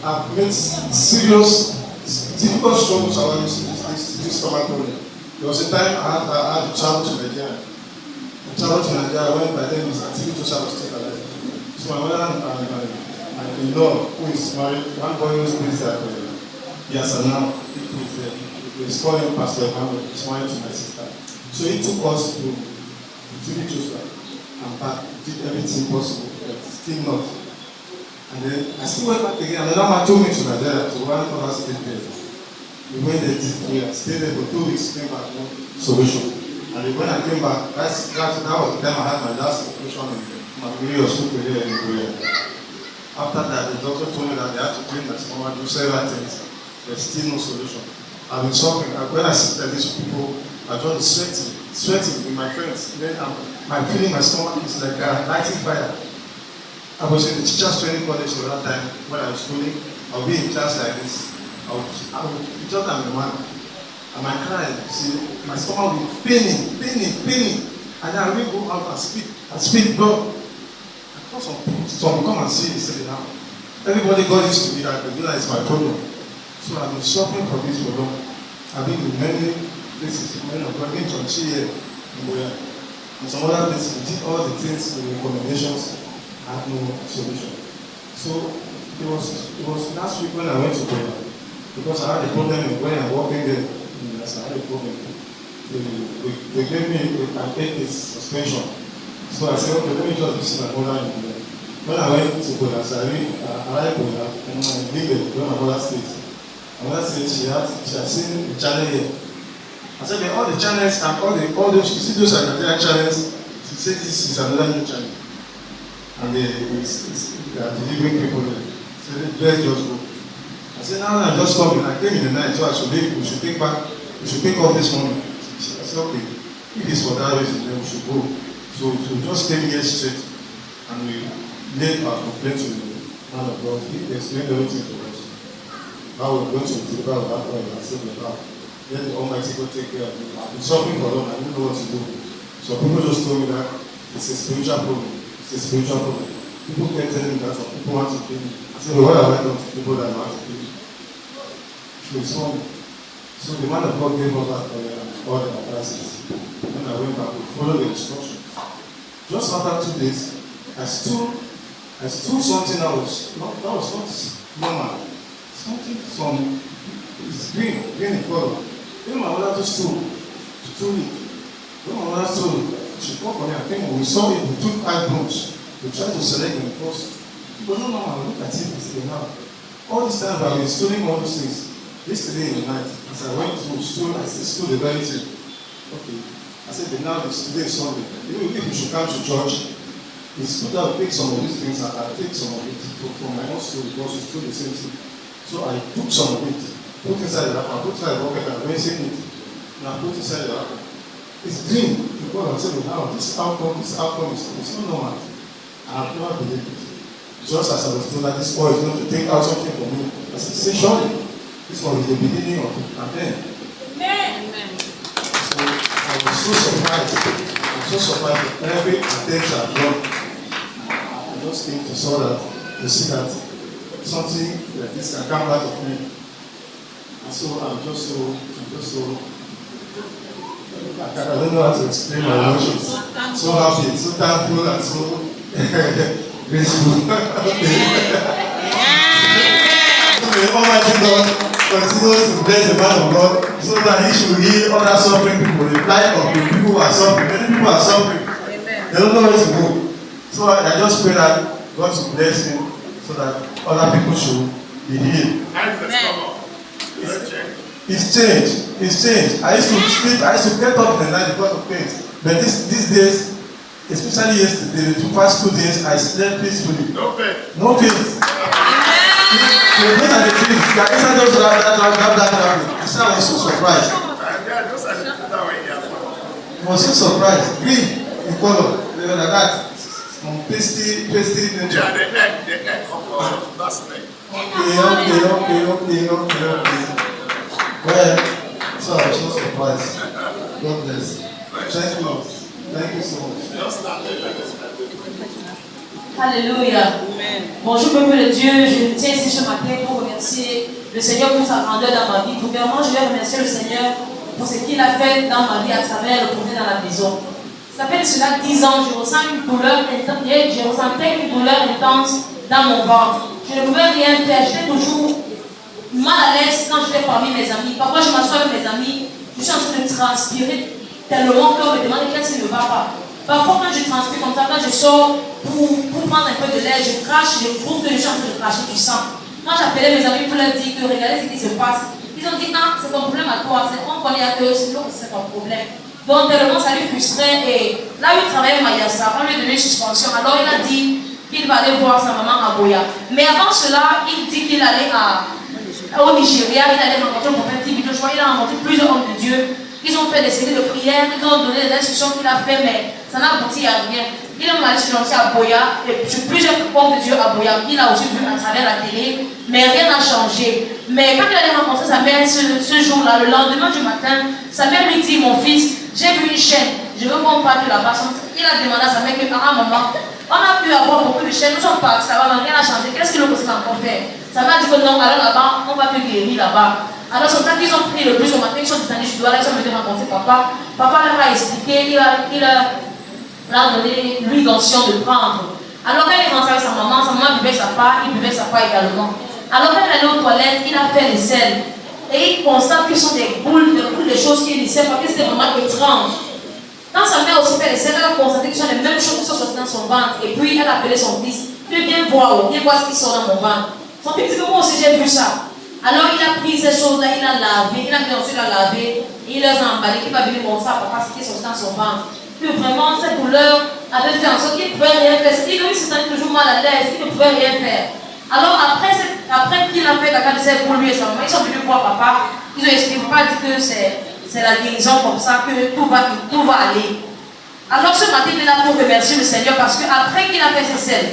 I've made serious, difficult struggles around this stomach problem. There was a time I had to travel to Nigeria. When by then Mr. TV Joshua was still alive. So my mother and my in-law, who is married, one boy who is at Yasa now, he was calling Pastor Emmanuel, he's married to my sister. So he took us to TV Joshua and back, did everything possible, but still not. And then I still went back again. Another man told me to Nigeria to one other state there. We went there, I stayed there for 2 weeks, came back, no solution. And then when I came back, that was the time I had my last operation in my hospital here in Korea. After that, the doctor told me that they had to clean my stomach, do several things. There's still no solution. I've been suffering. When I sit like these people, I just sweating with my friends. Then I'm feeling my stomach is like lighting fire. I was in the teacher's training college at that time when I was schooling. I would be in class like this. I would just I'm a man. And my cry, see, my stomach would be paining. And then I will go out and speak, bro. Some come and see, say, now. Everybody got used to me that it's my problem. So I've been suffering from this for long. I've been in many places, many of God, in Chonchi here, and some other places. We did all the things, the recommendations, I had no solution. So it was last week when I went to prayer, because I had a problem when I'm walking there. I had a problem. They gave me an 8 days suspension. So I said, okay, let me just visit my mother in there. When I went to Korea, I arrived Korea, and I lived in my mother's state. My mother said she had seen the channel here. I said, all the channels and all those, you see those are Nigerian channels. She said this is another new channel. And they are delivering people there. So let's just go. I said, now I'm just coming. I came in the night, so I should leave. We should take off this morning. I said, okay, if it's for that reason, then we should go. So we just came here straight and we laid our complaint to the man of God. He explained everything to us. Now we're going to deliver that oil and save the car. Let the Almighty God take care of it. I've been suffering for long, I didn't know what to do. So people just told me that it's a spiritual problem. It's a spiritual problem. People kept telling me that some people want to kill me. I said, well, why have I done to people that want to kill me? So he saw me. So the man of God gave us that oil and all the advices. When I went back, we followed the instructions. Just after 2 days, I stole something that was not normal. Something it's green in color. When my mother just stole it. When my mother stole it, she called for me and came. We saw it, we took 5 brooms. We tried to select them first. It was not normal. Look at it, it's now. All this time I've been stealing all those things. Yesterday in the night, as I went to store, I stole the very thing. Okay. I said, but now today is Sunday. Even if you should come to church, it's good to take some of these things and I take some of it from my own store because it's still the same thing. So I took some of it, put inside the wrapper, put inside the bucket and rinsing it. And I put inside the wrapper. It's green. Because I said, now this outcome is not normal. I have never believed it. Just as I was told that this oil is going to take out something from me. I said, say, surely, this one is the beginning of it. And then, Amen. So I was so surprised. I'm so surprised with every attempt I've done. I just came to see that something like this can come out of me. And so I'm just so I don't know how to explain my emotions. So happy, so thankful, and so graceful. Almighty God continues to bless the man of God so that he should heal other suffering people. The plight of the people who are suffering. Many people are suffering. They don't know where to go. So I just pray that God should bless him so that other people should be healed. It's changed. I used to sleep, I used to get up in the night because of pain. But these days, especially yesterday, the past 2 days, I slept peacefully. No pain. The those are the things. I said I was so surprised. I was so surprised. Green in color. They were like that. Some pasty nature. Yeah, the egg of that's the Okay. Well, so I was so surprised. God bless. Thank you so much. Alléluia. Bonjour peuple de Dieu, je tiens ici ce matin pour remercier le Seigneur pour sa grandeur dans ma vie. Premièrement, je vais remercier le Seigneur pour ce qu'il a fait dans ma vie à travers le tourner dans la maison. Ça fait de cela 10 ans, je ressens une douleur intense, je ressentais une douleur intense dans mon ventre. Je ne pouvais rien faire, j'étais toujours mal à l'aise quand j'étais parmi mes amis. Parfois je m'assois avec mes amis, je suis en train de transpirer tellement qu'on me demande qu'est-ce qui ne va pas. Parfois, quand je transpire comme ça, quand je sors pour prendre un peu de l'air, je crache, je trouve que je suis en train de cracher du sang. Quand j'appelais mes amis pour leur dire que regardez ce qui se passe, ils ont dit ah, c'est ton problème à toi, on connaît à toi, c'est ton problème. Donc, tellement ça lui frustrait. Et là où il travaillait Mayassa, on lui a donné une suspension. Alors, il a dit qu'il va aller voir sa maman à Boya. Mais avant cela, il dit qu'il allait au Nigeria, il allait rencontrer le prophète Tibi Joshua, il a rencontré plusieurs hommes de Dieu. Ils ont fait des séries de prières, ils ont donné des instructions qu'il a fait, mais ça n'a abouti à rien. Il a mal lancé à Boya, et plusieurs hommes de Dieu à Boya, il a aussi vu à travers la télé, mais rien n'a changé. Mais quand il allait rencontrer sa mère ce jour-là, le lendemain du matin, sa mère lui dit, mon fils, j'ai vu une chaîne, je veux qu'on parte là-bas. Il a demandé à sa mère que, ah maman, on a pu avoir beaucoup de chaînes, nous sommes partis là-bas, mais rien n'a changé, qu'est-ce que le conseil va encore faire? Sa mère a dit que non, alors là-bas, on va te guérir là-bas. Alors, c'est quand ils ont pris le bus au matin, ils sont descendus du doigt, là, ils sont venus rencontrer papa. Papa leur a expliqué, il a donné lui l'onction de prendre. Alors, quand il est rentré avec sa maman buvait sa part, il buvait sa part également. Alors, quand il est allé aux toilettes, il a fait les selles. Et il constate que ce sont des boules de choses qu'il ne sait pas, que c'était vraiment étrange. Quand sa mère aussi fait les selles, elle a constaté que ce sont les mêmes choses qui sont sorties dans son ventre. Et puis, elle a appelé son fils, viens voir ce qui sort dans mon ventre. Son fils dit que moi aussi j'ai vu ça. Alors il a pris ces choses-là, il a lavé, il a bien ensuite lavé, il les a emballées, il va venir montrer à papa ce qui est sorti dans son ventre. Que vraiment cette douleur avait fait en sorte qu'il ne pouvait rien faire. C'est-à-dire qu'il se sentait toujours mal à l'aise, il ne pouvait rien faire. Alors après qu'il a fait caca de sel pour lui et sa maman, ils sont venus voir papa, ils ont expliqué, papa dit que c'est la guérison comme ça, que tout va aller. Alors ce matin il est là pour remercier le Seigneur parce qu'après qu'il a fait ses selles,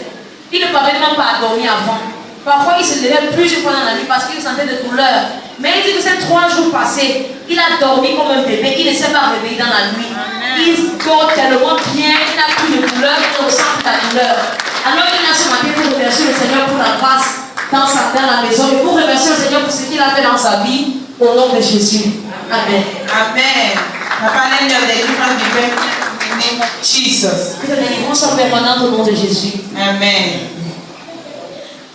il ne parlait même pas à dormir avant. Parfois, il se levait plusieurs fois dans la nuit parce qu'il sentait de douleur. Mais il dit que ces 3 jours passés, il a dormi comme un bébé. Il ne s'est pas réveillé dans la nuit. Il dort tellement bien, il n'a plus de douleur, il ressent la douleur. Alors, il a ce matin pour remercier le Seigneur pour la grâce dans la maison et pour remercier le Seigneur pour ce qu'il a fait dans sa vie, au nom de Jésus. Amen. Amen. Papa, let your deliverance be in the name of Jesus. Que la délivrance soit permanente au nom de Jésus. Amen.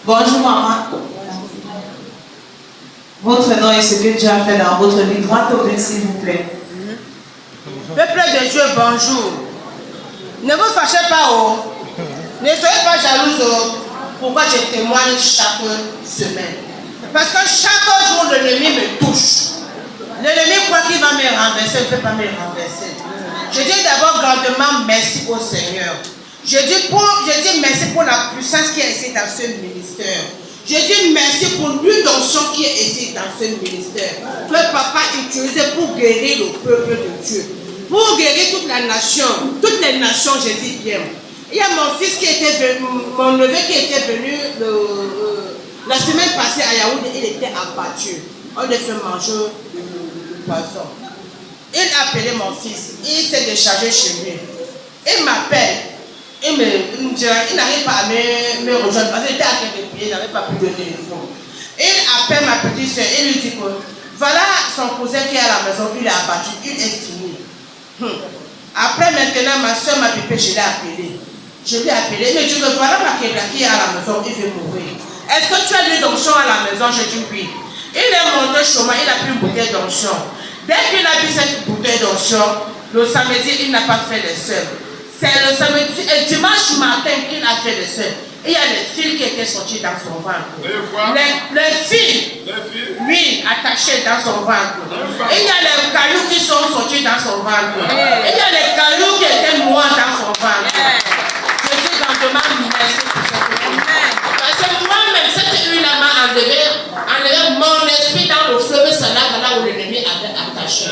Bonjour maman. Votre nom et ce que Dieu a fait dans votre vie. Droit au but, s'il vous plaît. Peuple de Dieu, bonjour. Ne vous fâchez pas, oh. Ne soyez pas jalouse, oh. Pourquoi je témoigne chaque semaine. Parce que chaque jour, l'ennemi me touche. L'ennemi croit qu'il va me renverser, il ne peut pas me renverser. Je dis d'abord grandement merci au Seigneur. Je dis merci pour la puissance qui est ici dans ce ministère. Je dis merci pour l'onction qui est ici dans ce ministère. Que papa utilisé pour guérir le peuple de Dieu. Pour guérir toute la nation. Toutes les nations, je dis bien. Il y a mon fils qui était venu, mon neveu qui était venu la semaine passée à Yaoundé, il était abattu. On lui fait manger le poisson. Il a appelé mon fils. Il s'est déchargé chez lui. Il m'appelle. Il n'arrive pas à me rejoindre parce qu'il était à quelques pieds, il n'avait pas pu donner le fond. Il appelle ma petite soeur et lui dit que voilà son cousin qui est à la maison, il est abattu, il est fini. Après maintenant, ma soeur m'a pipé, je l'ai appelé. Je l'ai appelé, mais je dis que voilà ma Kébla qui est à la maison, il veut mourir. Est-ce que tu as lu d'onction à la maison? Je dis oui. Il est monté chez moi, il a pris une bouteille d'onction. Dès qu'il a bu cette bouteille d'onction, le samedi, il n'a pas fait les seuls. C'est le samedi et dimanche matin qu'il a fait les seuls. Il y a les fils qui étaient sortis dans son ventre. Les fils, oui, attachés dans son ventre. Il y a les cailloux qui sont sortis dans son ventre. Il y a les cailloux qui étaient noirs dans son ventre. Je suis grandement merci pour ça. Parce que moi-même, cette huile-là m'a enlevé mon esprit dans le fleuve Salade, là où l'ennemi avait attaché.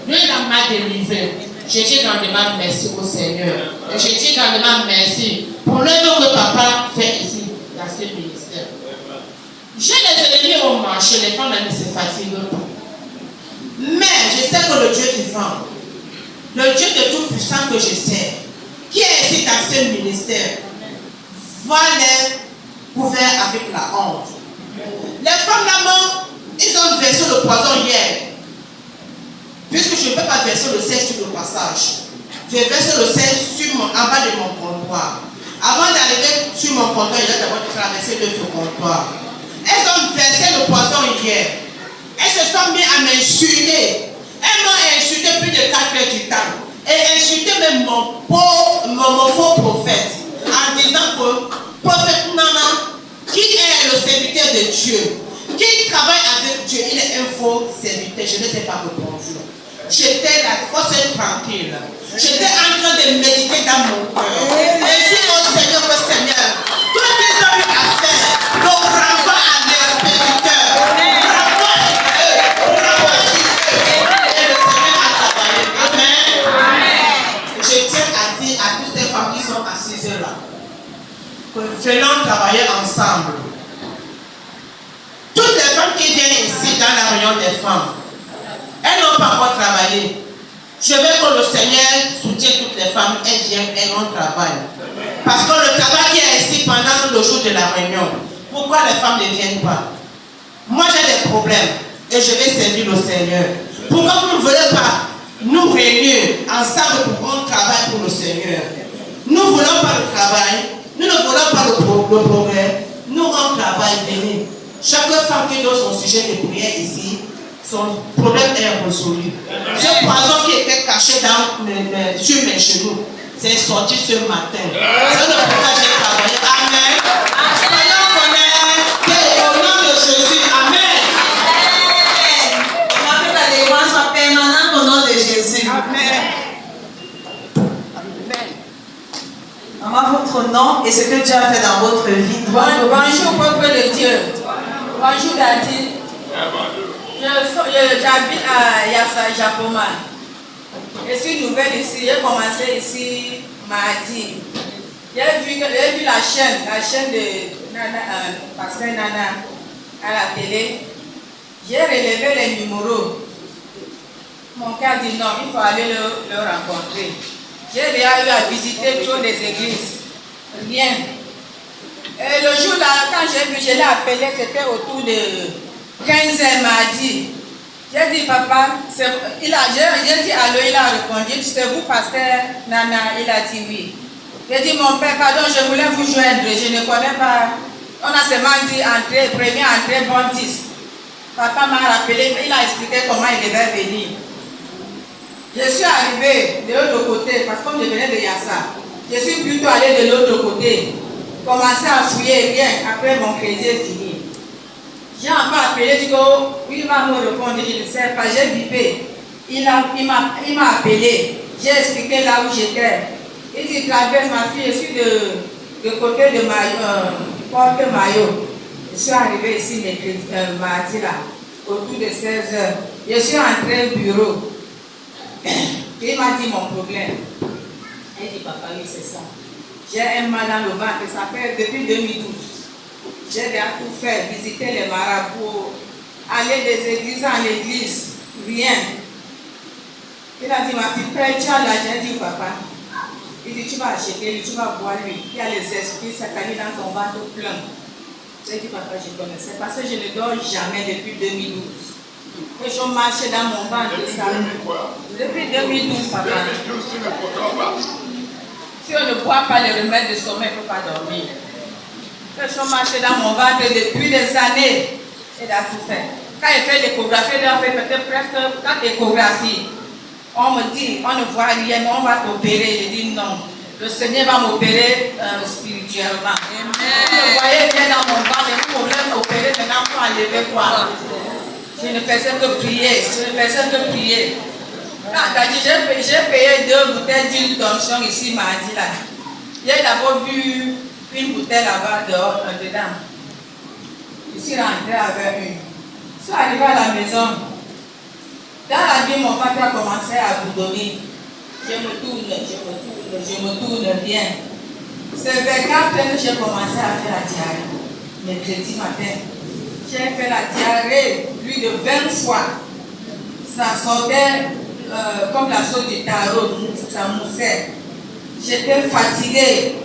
Lui-là m'a délivré. Je dis grandement merci au Seigneur. Et je dis grandement merci pour l'œuvre que papa fait ici, dans ce ministère. J'ai les ennemis au marché, les femmes ne se fatiguent pas. Mais je sais que le Dieu vivant, le Dieu de tout puissant que je sais, qui est ici dans ce ministère, va les couvrir avec la honte. Les femmes là-bas, ils ont versé le poison hier. Puisque je ne peux pas verser le sel sur le passage, je vais verser le sel en bas de mon comptoir. Avant d'arriver sur mon comptoir, il a d'abord traversé l'autre comptoir. Elles ont versé le poison hier. Elles se sont mises à m'insulter. Elles m'ont insulté plus de 4 heures du temps. et insulté même mon faux prophète en disant que prophète Nana, qui est le serviteur de Dieu, qui travaille avec Dieu, il est un faux serviteur. Je ne sais pas répondu. J'étais la force tranquille. J'étais en train de méditer dans mon cœur. Et dire au Seigneur, tout ce qu'ils ont eu à faire, le renvoie à l'expéditeur. Renvoie sur eux. Et le Seigneur a travaillé. Amen. Je tiens à dire à toutes ces femmes qui sont assises là, que venons travailler ensemble. Toutes les femmes qui viennent ici dans la réunion des femmes, elles n'ont pas encore travaillé. Je veux que le Seigneur soutienne toutes les femmes, elles viennent, elles ont travail. Parce que le travail qui est ici pendant le jour de la réunion, pourquoi les femmes ne viennent pas? Moi j'ai des problèmes et je vais servir le Seigneur. Pourquoi vous ne voulez pas nous réunir ensemble pour qu'on travaille pour le Seigneur? Nous ne voulons pas le travail, nous ne voulons pas le progrès, nous on travaille, venez. Chaque femme qui donne son sujet de prière ici, son problème est résolu. Ce poison qui était caché sur mes genoux, c'est sorti ce matin. C'est le pourquoi j'ai travaillé. Amen. Soyons connus au nom de Jésus. Amen. Que la délivrance soit permanente au nom de Jésus. Amen. Maman, votre nom et ce que Dieu a fait dans votre vie. Bonjour, peuple de Dieu. Bonjour, Dadi. J'habite à Yassa, Japoma. Je suis nouvelle ici. J'ai commencé ici mardi. J'ai vu la chaîne de Pasteur Nana à la télé. J'ai relevé les numéros. Mon cœur dit non, il faut aller le rencontrer. J'ai déjà eu à visiter trop des églises. Rien. Et le jour là, quand j'ai vu, je l'ai appelé, c'était autour de 15h mardi. J'ai dit, papa, j'ai dit allô, il a répondu, c'est vous, pasteur Nana? Il a dit oui. J'ai dit, mon père, pardon, je voulais vous joindre, je ne connais pas. On a seulement dit entrée, première entrée, bon 10. Papa m'a rappelé, il a expliqué comment il devait venir. Je suis arrivé de l'autre côté, parce que comme je venais de Yassa, je suis plutôt allé de l'autre côté. Commencé à fouiller bien, après mon crédit est fini. J'ai encore appelé, je dis il va me répondre, je ne sais pas, j'ai bipé. Il m'a appelé, j'ai expliqué là où j'étais. Il dit, traverse ma fille, je suis de côté de Porte Maillot. Je suis arrivé ici mardi là, autour de 16h. Je suis entré au bureau. Il m'a dit mon problème. Il dit, papa, oui, c'est ça. J'ai un mal dans le ventre, ça fait depuis 2012. J'ai déjà tout fait, visiter les marabouts, aller des églises en église, rien. Il a dit, ma fille, tu as l'argent, dit papa. Il dit, tu vas acheter lui, tu vas boire lui. Il y a les esprits satanés dans ton ventre plein. J'ai dit, papa, je connaissais, parce que je ne dors jamais depuis 2012. Et je marchais dans mon ventre, ça. Depuis 2012, papa. Si on ne boit pas les remèdes de sommeil, il ne faut pas dormir. Je marchais dans mon ventre depuis des années. Il a tout fait. Quand il fait l'échographie, il a fait peut-être presque 4 échographies. On me dit, on ne voit rien, mais on va t'opérer. Je dis non. Le Seigneur va m'opérer spirituellement. Vous voyez bien dans mon ventre, mais vous voulez m'opérer maintenant pour enlever quoi? Je ne faisais que prier. J'ai payé 2 bouteilles d'huile d'onction ici mardi là. J'ai d'abord bu une bouteille là-bas dedans. Je suis rentrée avec une. Je suis arrivée à la maison. Dans la nuit, mon ventre a commencé à bourdonner. Je me tourne bien. C'est vers 4 heures que j'ai commencé à faire la diarrhée. Mercredi matin. J'ai fait la diarrhée plus de 20 fois. Ça sortait comme la sauce du tarot, ça moussait. J'étais fatiguée.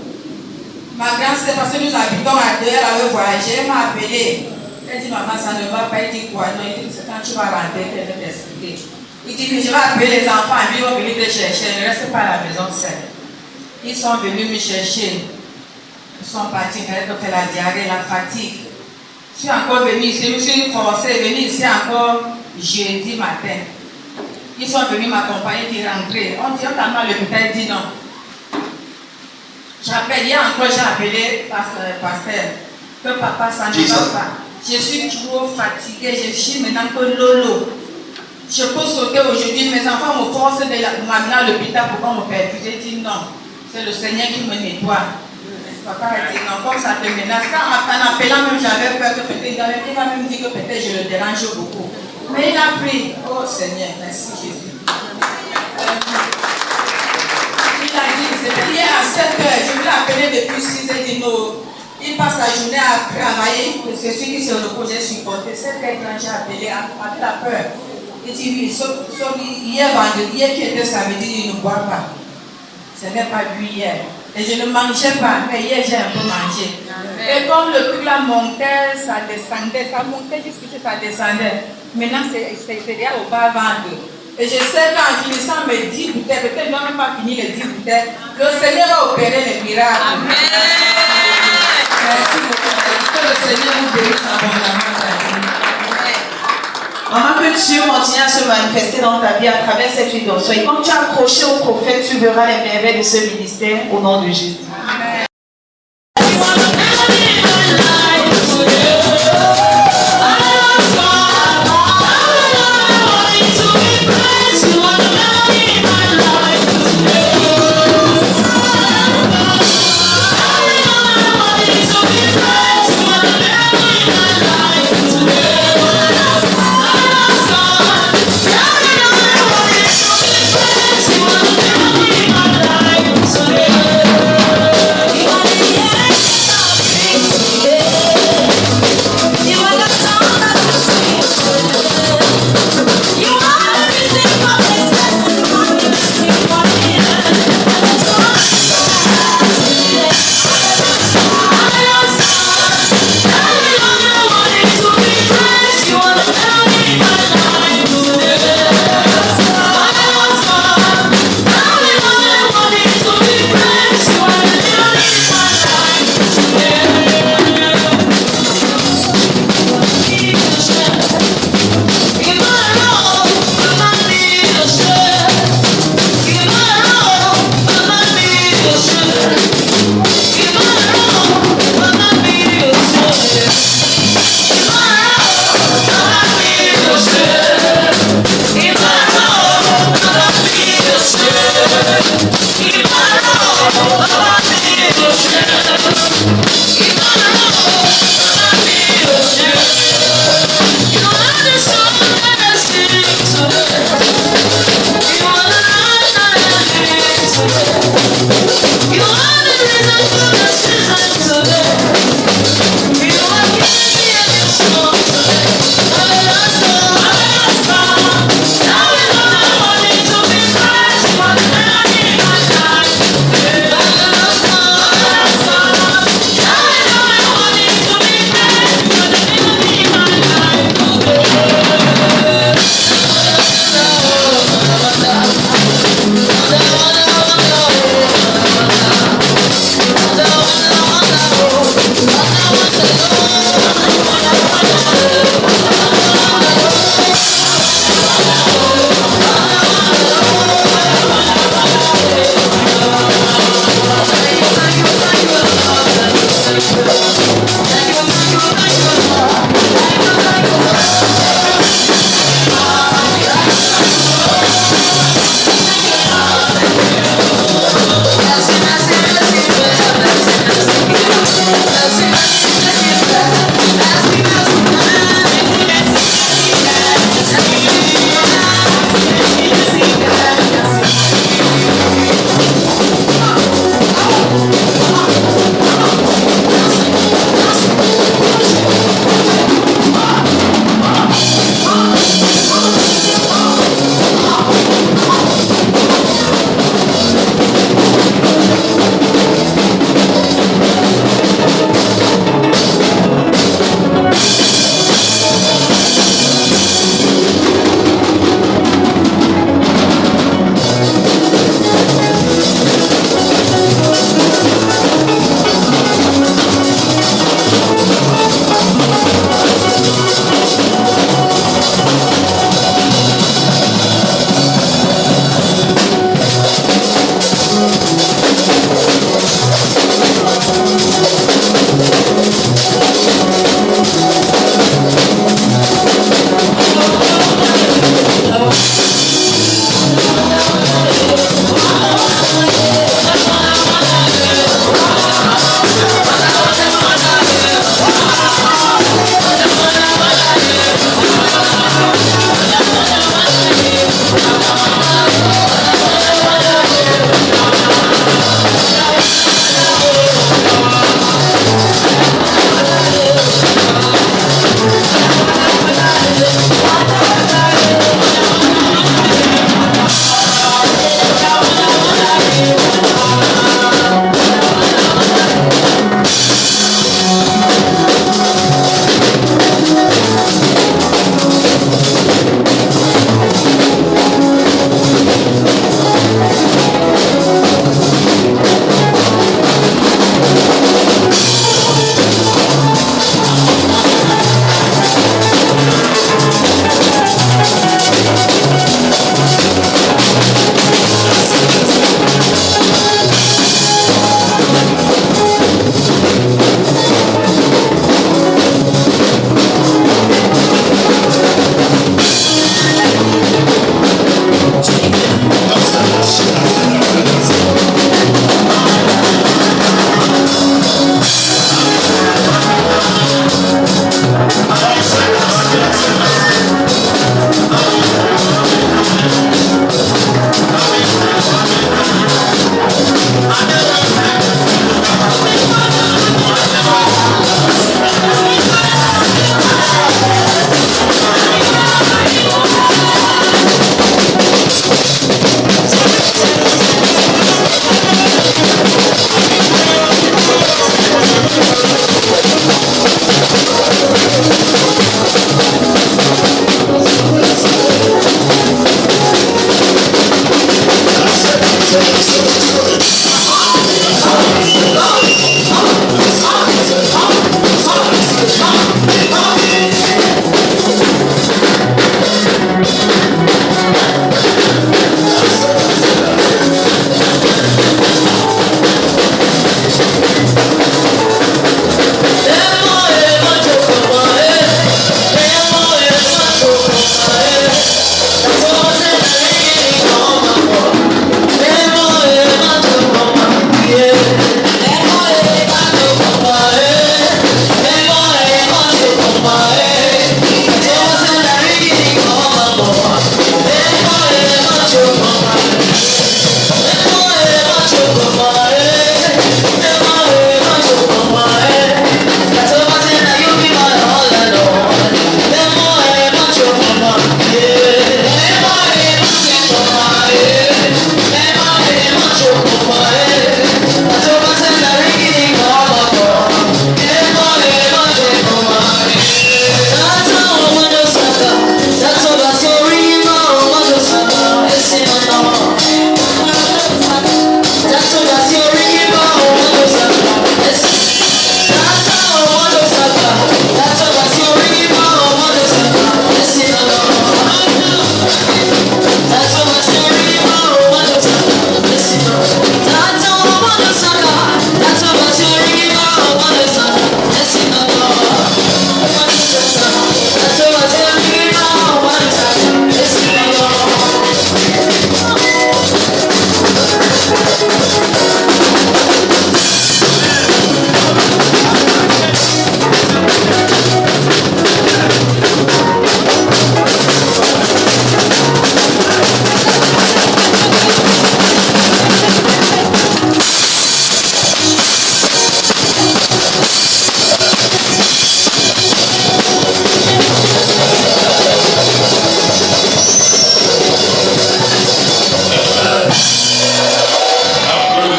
Ma grand-sœur, parce que nous habitons à 2 heures, elle avait voyagé, elle m'a appelé. Elle dit, maman, ça ne va pas. Elle dit quoi? Non, il dit, c'est quand tu vas rentrer, elle va t'expliquer. Il dit que je vais appeler les enfants, ils vont venir te chercher. Ne reste pas à la maison seule. Ils sont venus me chercher. Ils sont partis, il fallait faire la diarrhée, la fatigue. Je suis encore venue ici, je me suis forcée à venir ici encore jeudi matin. Ils sont venus m'accompagner, qui rentraient. On dit, on t'a mal le putain, il dit non. J'appelle, hier encore, j'ai appelé pasteur, que papa, ça ne va pas. Je suis trop fatiguée, je suis maintenant que lolo. Je peux sauter aujourd'hui, mes enfants me forcent de m'amener à l'hôpital pour qu'on me percute. J'ai dit non, c'est le Seigneur qui me nettoie. Papa a dit non, comme ça te menace. En appelant même, j'avais peur que peut-être, il va même dire que peut-être je le dérange beaucoup. Mais il a pris, oh Seigneur, merci Jésus. Il a dit, c'était hier à 7h, je l'ai appelé depuis 6h, il dit non. Il passe la journée à travailler, c'est celui qui se repose, j'ai supporté. 7h quand j'ai appelé, avec la peur. Il dit oui, sauf hier vendredi, hier qui était samedi, il ne boit pas. Ce n'est pas lui hier. Et je ne mangeais pas, mais hier j'ai un peu mangé. Et comme le truc là montait, ça descendait, ça montait jusqu'ici, ça descendait. Maintenant c'est déjà au bas ventre. Et je sais qu'en finissant mes 10 bouteilles, peut-être que je n'ai même pas fini les 10 bouteilles, le Seigneur va opérer les miracles. Amen. Merci beaucoup. Que le Seigneur vous bénisse abondamment. Maman, que Dieu continue à se manifester dans ta vie à travers cette huile d'onction. Et quand tu es accroché au prophète, tu verras les merveilles de ce ministère au nom de Jésus. Amen.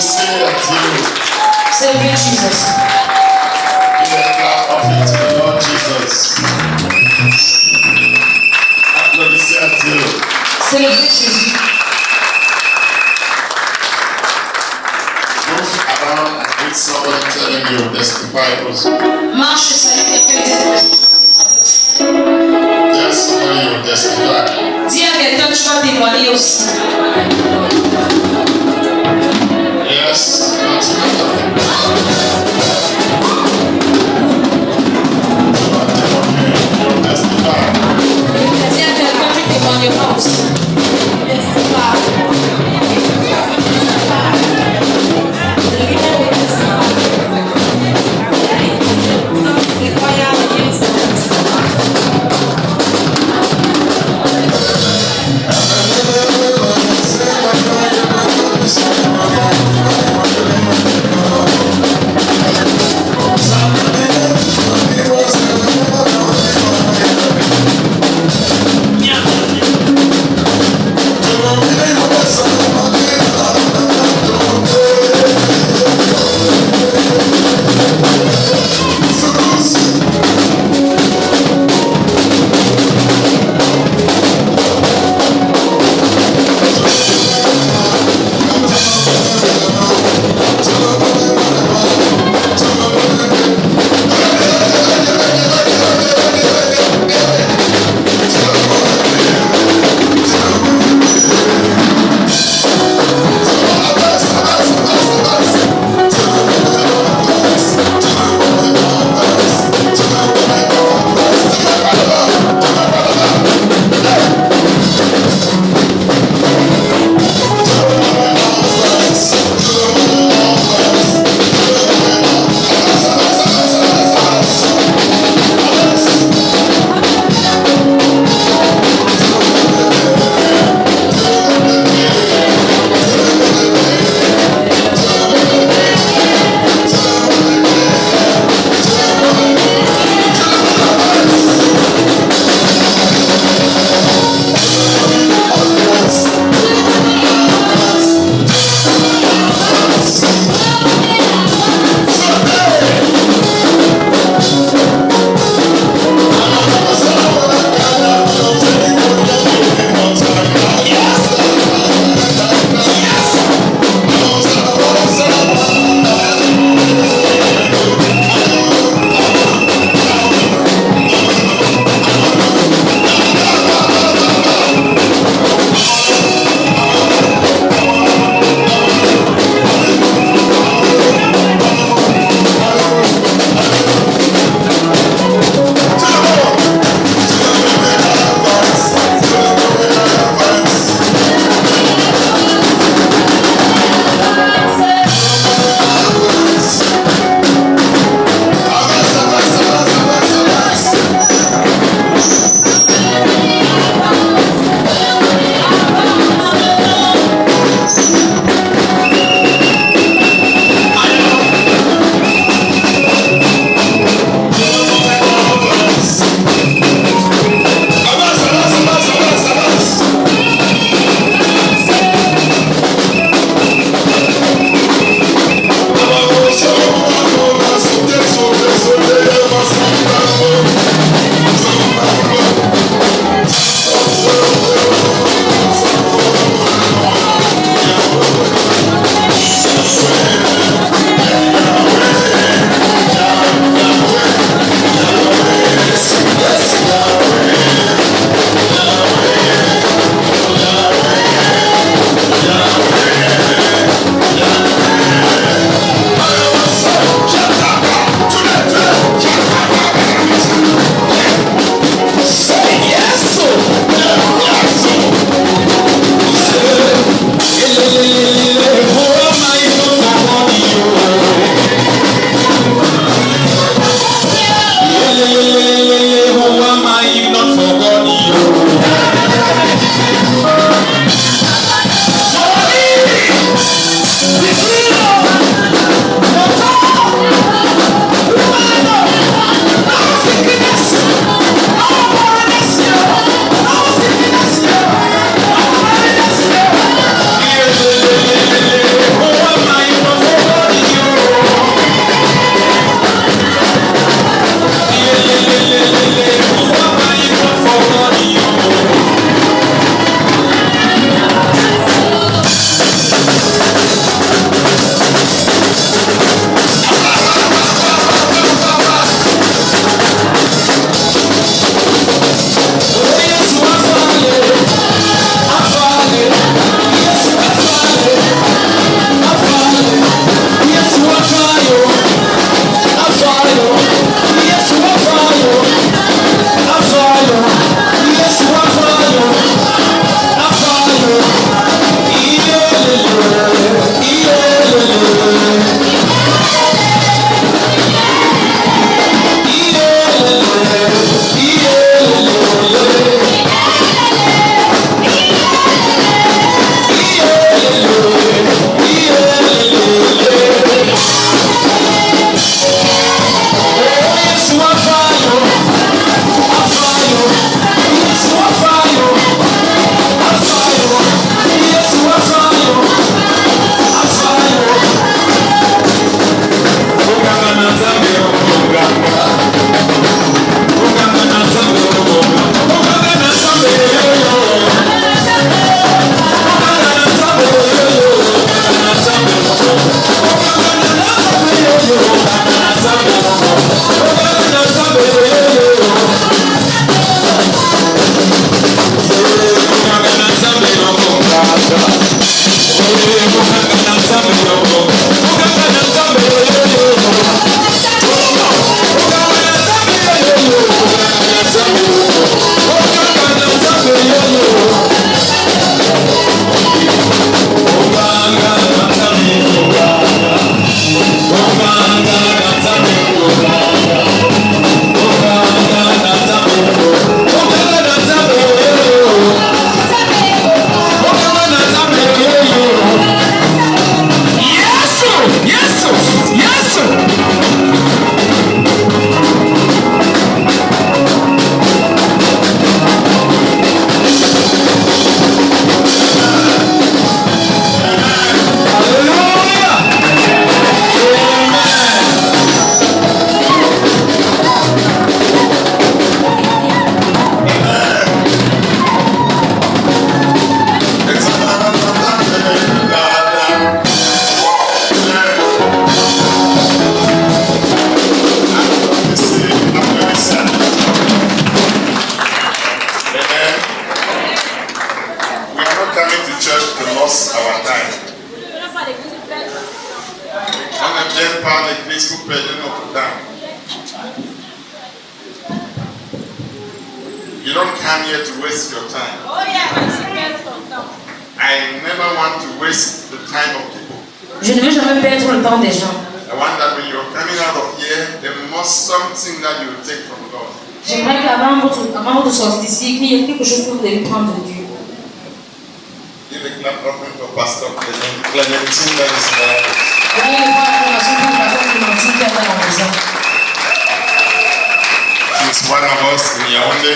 Celebrate Jesus. Give a clap of it to the Lord Jesus. Applaudissez à Dieu. Celebrate Jesus. Move around and meet somebody telling you, testify also. Marche, salut quelqu'un. Tell somebody you testify. Dis à quelqu'un, tu vas témoigner aussi. Yes, that's enough. You testify. Dis à quelqu'un, tu témoigneras aussi. Thank you. n'est pas l'église pour perdre notre temps. You don't come here to waste your time. Oh yeah, I never want to waste the time of people. Je ne veux jamais perdre le temps des gens. I want that when you're coming out of here, there must something that you will take from God. J'aimerais qu'avant votre sortie d'ici, qu'il y ait quelque chose que vous devez prendre de Dieu. Give a clap offering for Pastor Clementine that is there. Donnez une acclamation pour le pasteur Clémentine qui est dans la maison. She's one of us in Yaoundé,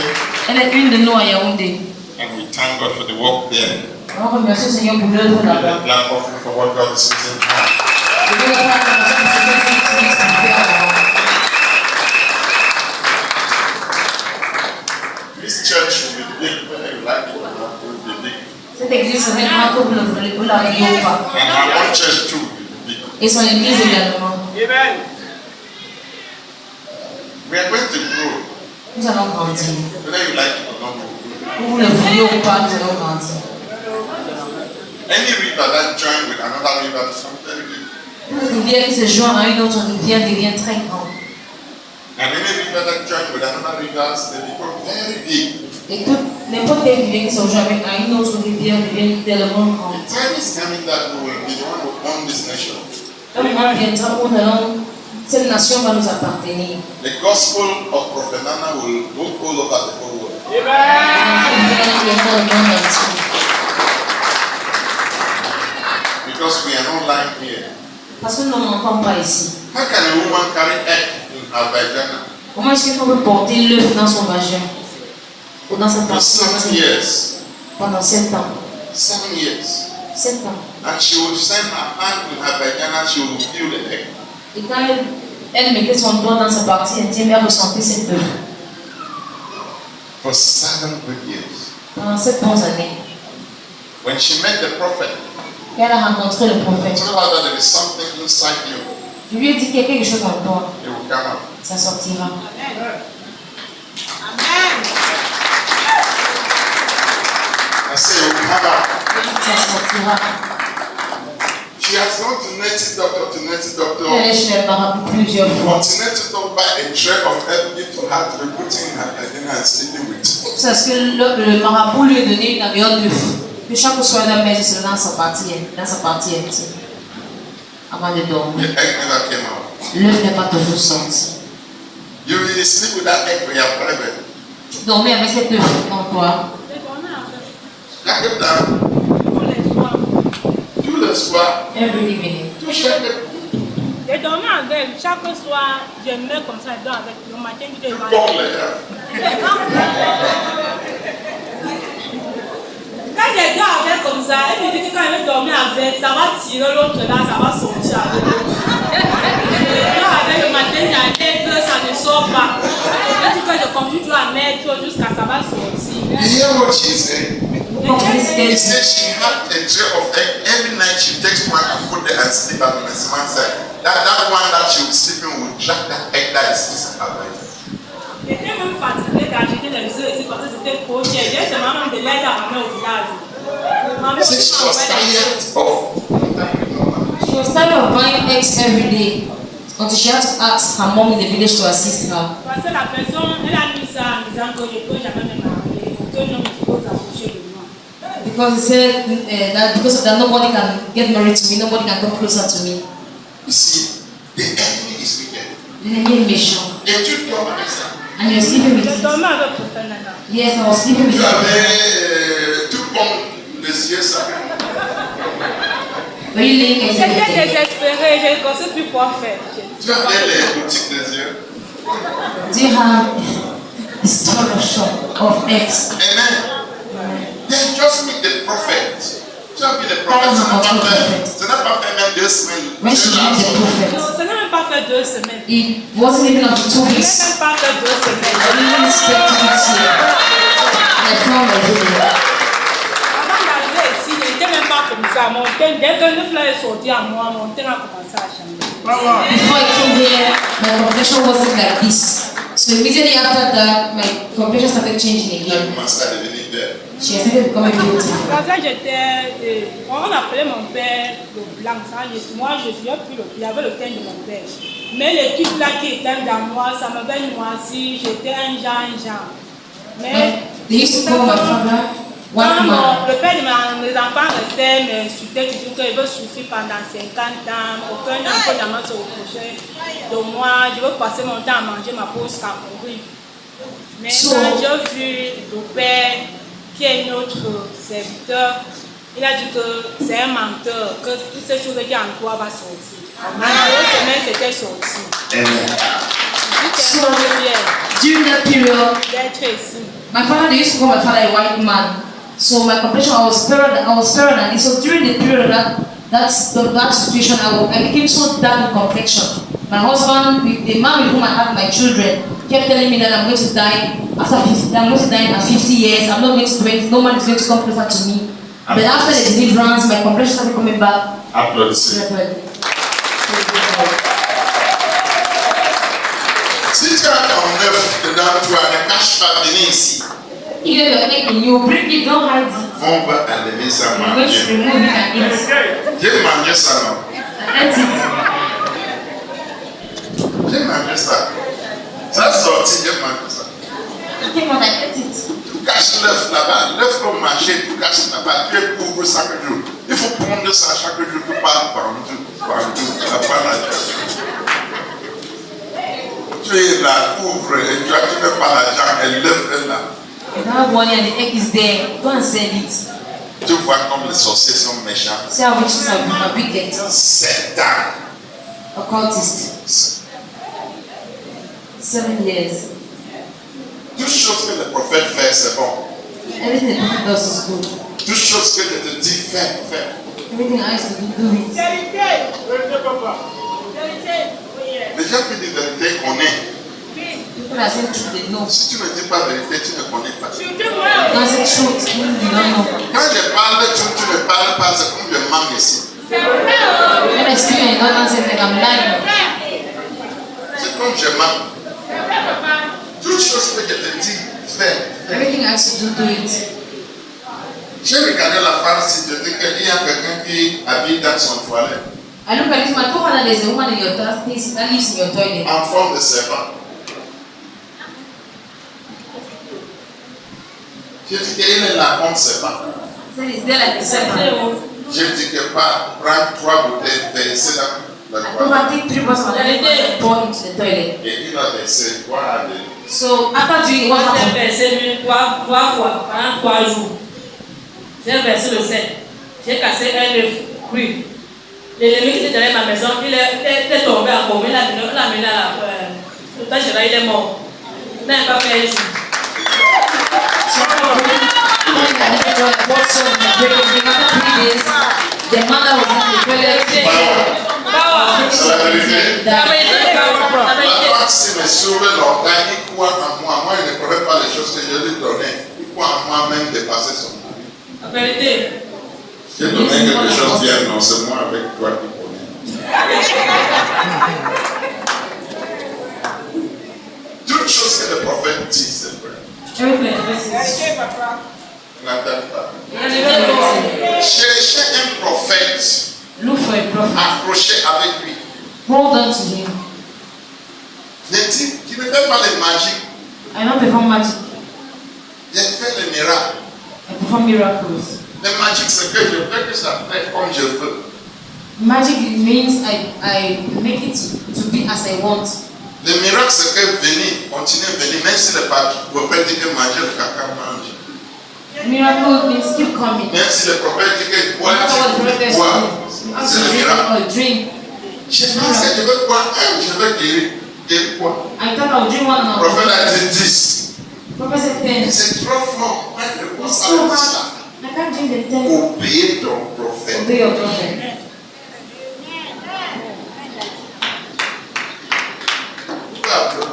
Elle est une de nous à Yaoundé. and we thank God for the work there. On remercie le Seigneur pour l'œuvre Give a là-bas. clap offering for what God is using her. Je veux faire l'acclamation pour ce que Dieu utilise pour faire là-bas. This church will be big, whether you like it or not, it will be big. Cette église serait grande que vous la voyez ou pas. And our own church too will be big. Et son église également. Amen. We are going to grow, Nous allons grandir. whether you like it or not. We will grow. Que vous le vouliez ou pas, nous allons grandir. Any river that joins with another river becomes very big. Toute rivière qui se joint à une autre rivière devient très grande. And any river that joins with another river, they become very big. Et n'importe quelle rivière qui se joint à une autre rivière devient tellement grande. The time is coming that we will be the one who own this nation. Un moment viendra où cette nation va nous appartenir. The gospel of Prophet Nana will go all over the whole world. Because we are not lying here. Parce que nous ne manquons pas ici. How can a woman carry egg in her vagina Comment est-ce qu'on peut porter l'œuf dans son vagin ou dans sa for 7 partie years? pendant 7 ans? 7 years. 7 ans. And she will send her hand in her vagina, she will feel the egg. Et quand elle mettait son doigt dans sa partie intime, elle ressentait cet œuf. For 7 good years. Pendant 7 bonnes années. When she met the prophet, Elle a rencontré le prophète. told her that there is something inside you. Je lui ai dit qu'il y a quelque chose en toi. It will come out. Ça sortira. I say it will come out. Ça sortira. She has gone to native doctor Elle est chez le marabout plusieurs fois. But native doctor buy a tray of egg to her to be putting in her vagina and sleeping with. Parce que le marabout lui a donné une avion d'œuf. Que chaque soir, elle met cela dans sa partie intime. Avant de The dormir. egg never came out. L'œuf n'est pas toujours sorti. You will sleep with that egg for your private. Dormir avec cet œuf en toi. Pack it down. Tous les soirs, Every evening. tu cherches le Je dormais avec, chaque soir, je me mets comme ça, je dors avec. Le matin, je tu dors portes les rêves. Quand je dors avec comme ça, elle me dit que quand elle veut dormir avec, ça va tirer l'autre là, ça va sortir avec l'autre. Je dors avec le matin, j'arrive, ça ne sort pas. Elle dit que je continue toujours à mettre jusqu'à ça va sortir. You hear what she said? She She said she had a tray of egg. Every night she takes one and put it and sleep at the man's side. That one that she was sleeping would drag that egg that is inside her body. J'étais même fatiguée d'acheter les œufs ici parce que c'était trop cher. J'ai demandé de l'aide à ma mère au village. Ma mère She was tired of. She was tired of buying eggs every day until she had to ask her mom in the village to assist her. Parce que la personne, elle a mis ça en disant que je ne peux jamais me marier, que non, je peux approcher de moi. Because he said that because of that nobody can get married to me, nobody can come closer to me. You see, the enemy is wicked. L'ennemi est méchant. Et tu dors avec ça. And you're sleeping with Je it. dormais avec le frère Nana. Yes, I was sleeping with Tu it. avais tout comme les yeux ça. Were you laying eggs every J'étais day? désespérée, je ne sais plus quoi faire. Tu avais les boutiques des yeux. Do you have the store of shop of eggs? Amen. Then just meet the prophet. Tu as vu le prophète, ça n'a pas fait même 2 semaines. When she met the prophet, Non, ça n'a même pas fait 2 semaines. it wasn't even up to 2 Ça n'a weeks. même pas fait 2 I semaines. didn't expect to be here. I found my video. Avant d'arriver ici, je n'étais même pas comme ça. Mon teint, dès que le fleur est sorti à moi, mon teint a commencé à changer. Before I came here, my complexion wasn't like this. So immediately after that, my complexion started changing Il a again. commencé à devenir vert. she expected to become a beautiful. Quand j'étais, on appelait mon père le blanc. Moi, j'ai pris il y avait le teint de mon père. Mais l'équipe là qui était dans moi, ça m'avait noisi, j'étais un genre. Mais they used to call my father white man. Le père de mes enfants restait, mais m'insultait toujours qu'il veut souffrir pendant 50 ans. Aucun enfant n'a se reprochait de moi. Je veux passer mon temps à manger ma pause à courir. Mais quand j'ai vu le père qui est notre serviteur, il a dit que c'est un menteur, que toutes ces choses qui en toi vont sortir. Alors, c'était sorti. So, during that period, my father, they used to call my father a white man. So my complexion, I was fairer than this. So during the period of that situation, I became so dark in complexion. My husband, the man with whom I had my children, kept telling me that I'm going to die I'm going to die in 50 years. I'm not going to do it. No man is going to come closer to me. But after the deliverance, my complexion started coming back. Si tu as ton œuf dedans toi, ne cache pas, venez ici. You get your egg and you bring it, don't hide it. On va enlever ça, You're going to remove it and eat it. J'ai mangé ça, non? That's it. J'ai mangé ça. Ça a sorti, j'ai mangé ça. I came out, I ate it. Tu caches l'œuf là-bas, l'œuf comme marché, tu caches là-bas, tu es pauvre chaque jour. Il faut prendre ça chaque jour, tu parles par tu es là, pauvre, et tu n'as pas l'argent, et l'œuf est là. You don't have money and the egg is there. Go and sell it. Tu vois comme les sorciers sont méchants. See how witches are wicked. Satan. Occultist. 7 years. Toute chose que le prophète fait, c'est bon. Everything the prophet does is good. Toute chose que je te dis, fais. Everything I used to do it. Les gens qui disent la vérité connaissent. People are saying truth, they know. Si tu ne dis pas la vérité, tu ne connais pas. Don't say truth, you don't know. Quand je parle de truth, tu ne parles pas, c'est comme je manque ici. When I speak and you don't answer, like I'm lying. C'est comme je manque. Toute chose que je te dis, fais. Everything I used to do it. J'ai regardé la femme si je dis qu'il y a quelqu'un qui habite dans son toilette. I look at this man, go and there's a woman in your toilet, that lives in your toilet. En forme de serpent. Je dis qu'il est là comme serpent. So is there like a serpent? Je dis que pas prendre 3 bouteilles, verser dans la I told her take 3 bottles and pour into the toilet. Et il a versé 3 à 2. So after doing what happened? J'ai versé 3 fois pendant 3 jours. J'ai versé le 7. J'ai cassé un œuf cuit. L'ennemi qui était dans ma maison, il est tombé à combien, il l'a mené à la il est mort. Il n'a pas fait un jour. The mother was in the toilet. La femme, si me sauve longtemps, il croit en moi. Moi, il ne connaît pas les choses que je lui donnais. Il croit en moi même dépasser son mari. La vérité. J'ai donné quelque chose bien, non, c'est moi avec toi qui connais. Toute chose que le prophète dit, c'est vrai. N'attends pas. Cherchez un prophète. Look for a prophet. Accrochez avec lui. Hold on to him. Ne dis, tu ne fais pas les magiques. I don't perform magic. Je fais les miracles. I perform miracles. Les magiques, c'est que je fais que ça fait comme je veux. Magic means I make it to be as I want. Le miracle, c'est que venez, continuez à venir, même si le prophète dit que manger le caca, mange. Miracle means keep coming. Même si le prophète dit que bois, tu bois. C'est le miracle. Drink. Je pense que je veux boire je veux guérir. Guérir quoi? I thought I would drink one now. Le prophète a dit 10. Prophet said 10. C'est trop fort. It's so hard. I can't drink the 10. Obéis ton prophète. Obey your prophet.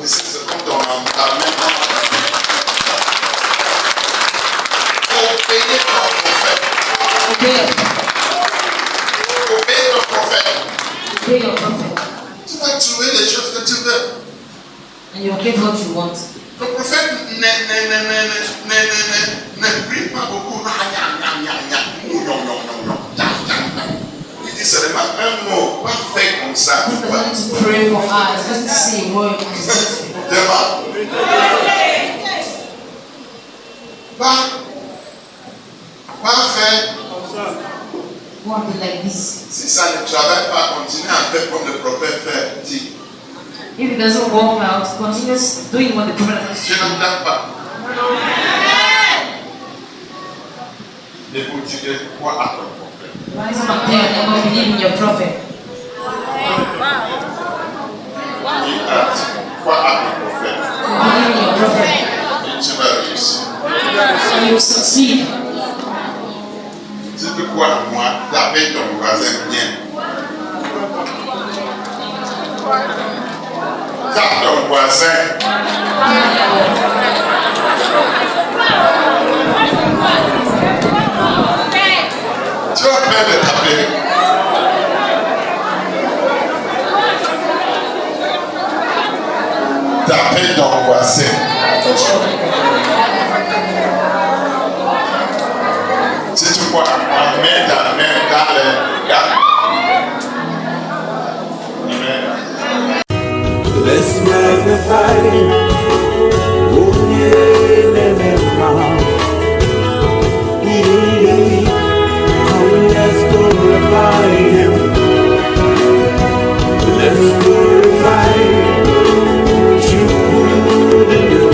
C'est comme ton amen. Obéis ton prophète. Obéis ton prophète. Obey your prophet. Tu vas trouver les choses que tu veux. And you'll get what you want. Le prophète Ne prie pas beaucoup. Il dit seulement un mot, pas fait comme ça. To pray for us, doesn't say a word. Pas faire. Want to like this. Si ça ne travaille pas, continuez à faire comme le prophète dit. If it doesn't work out, continue doing what the prophet has Je said. n'entends pas. Et vous direz quoi à ton prophète? Rise up and tell them I believe in your prophet. Quoi à ton prophète? I believe in your prophet. Et tu vas réussir. And you will succeed. Si tu crois à moi, t'appelles ton voisin bien. Tape ton voisin. Tu as peur de taper. Taper ton voisin. Si tu crois à moi, mets ta main dans le gars. Amen. Let's magnify him. Oh, yeah, let him come. Let's glorify him. Let's glorify him. True and your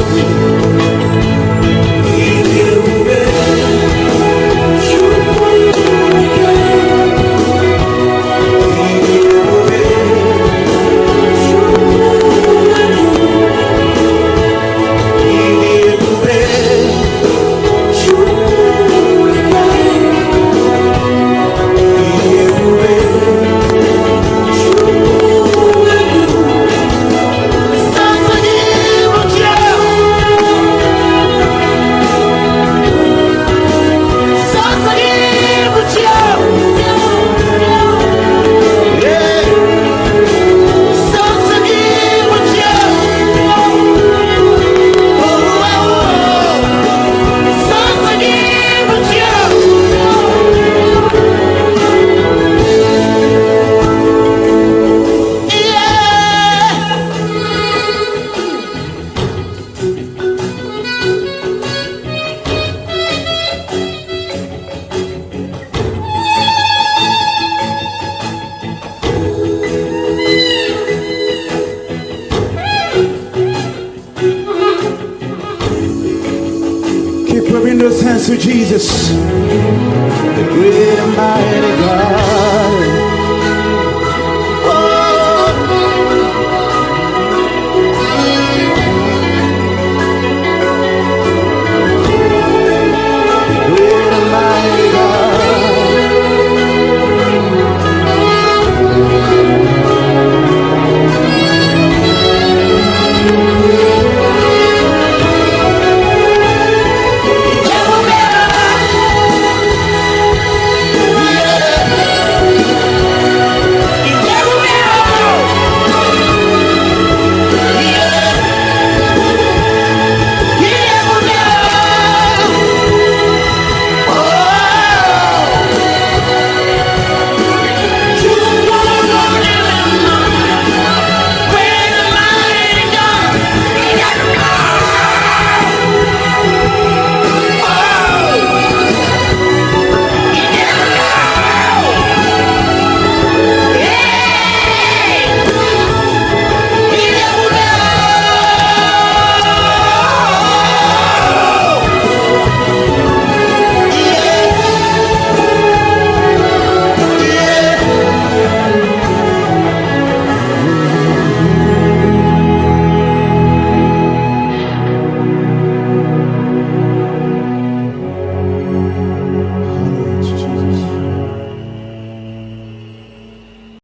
Keep rubbing those hands to Jesus, the great and mighty God.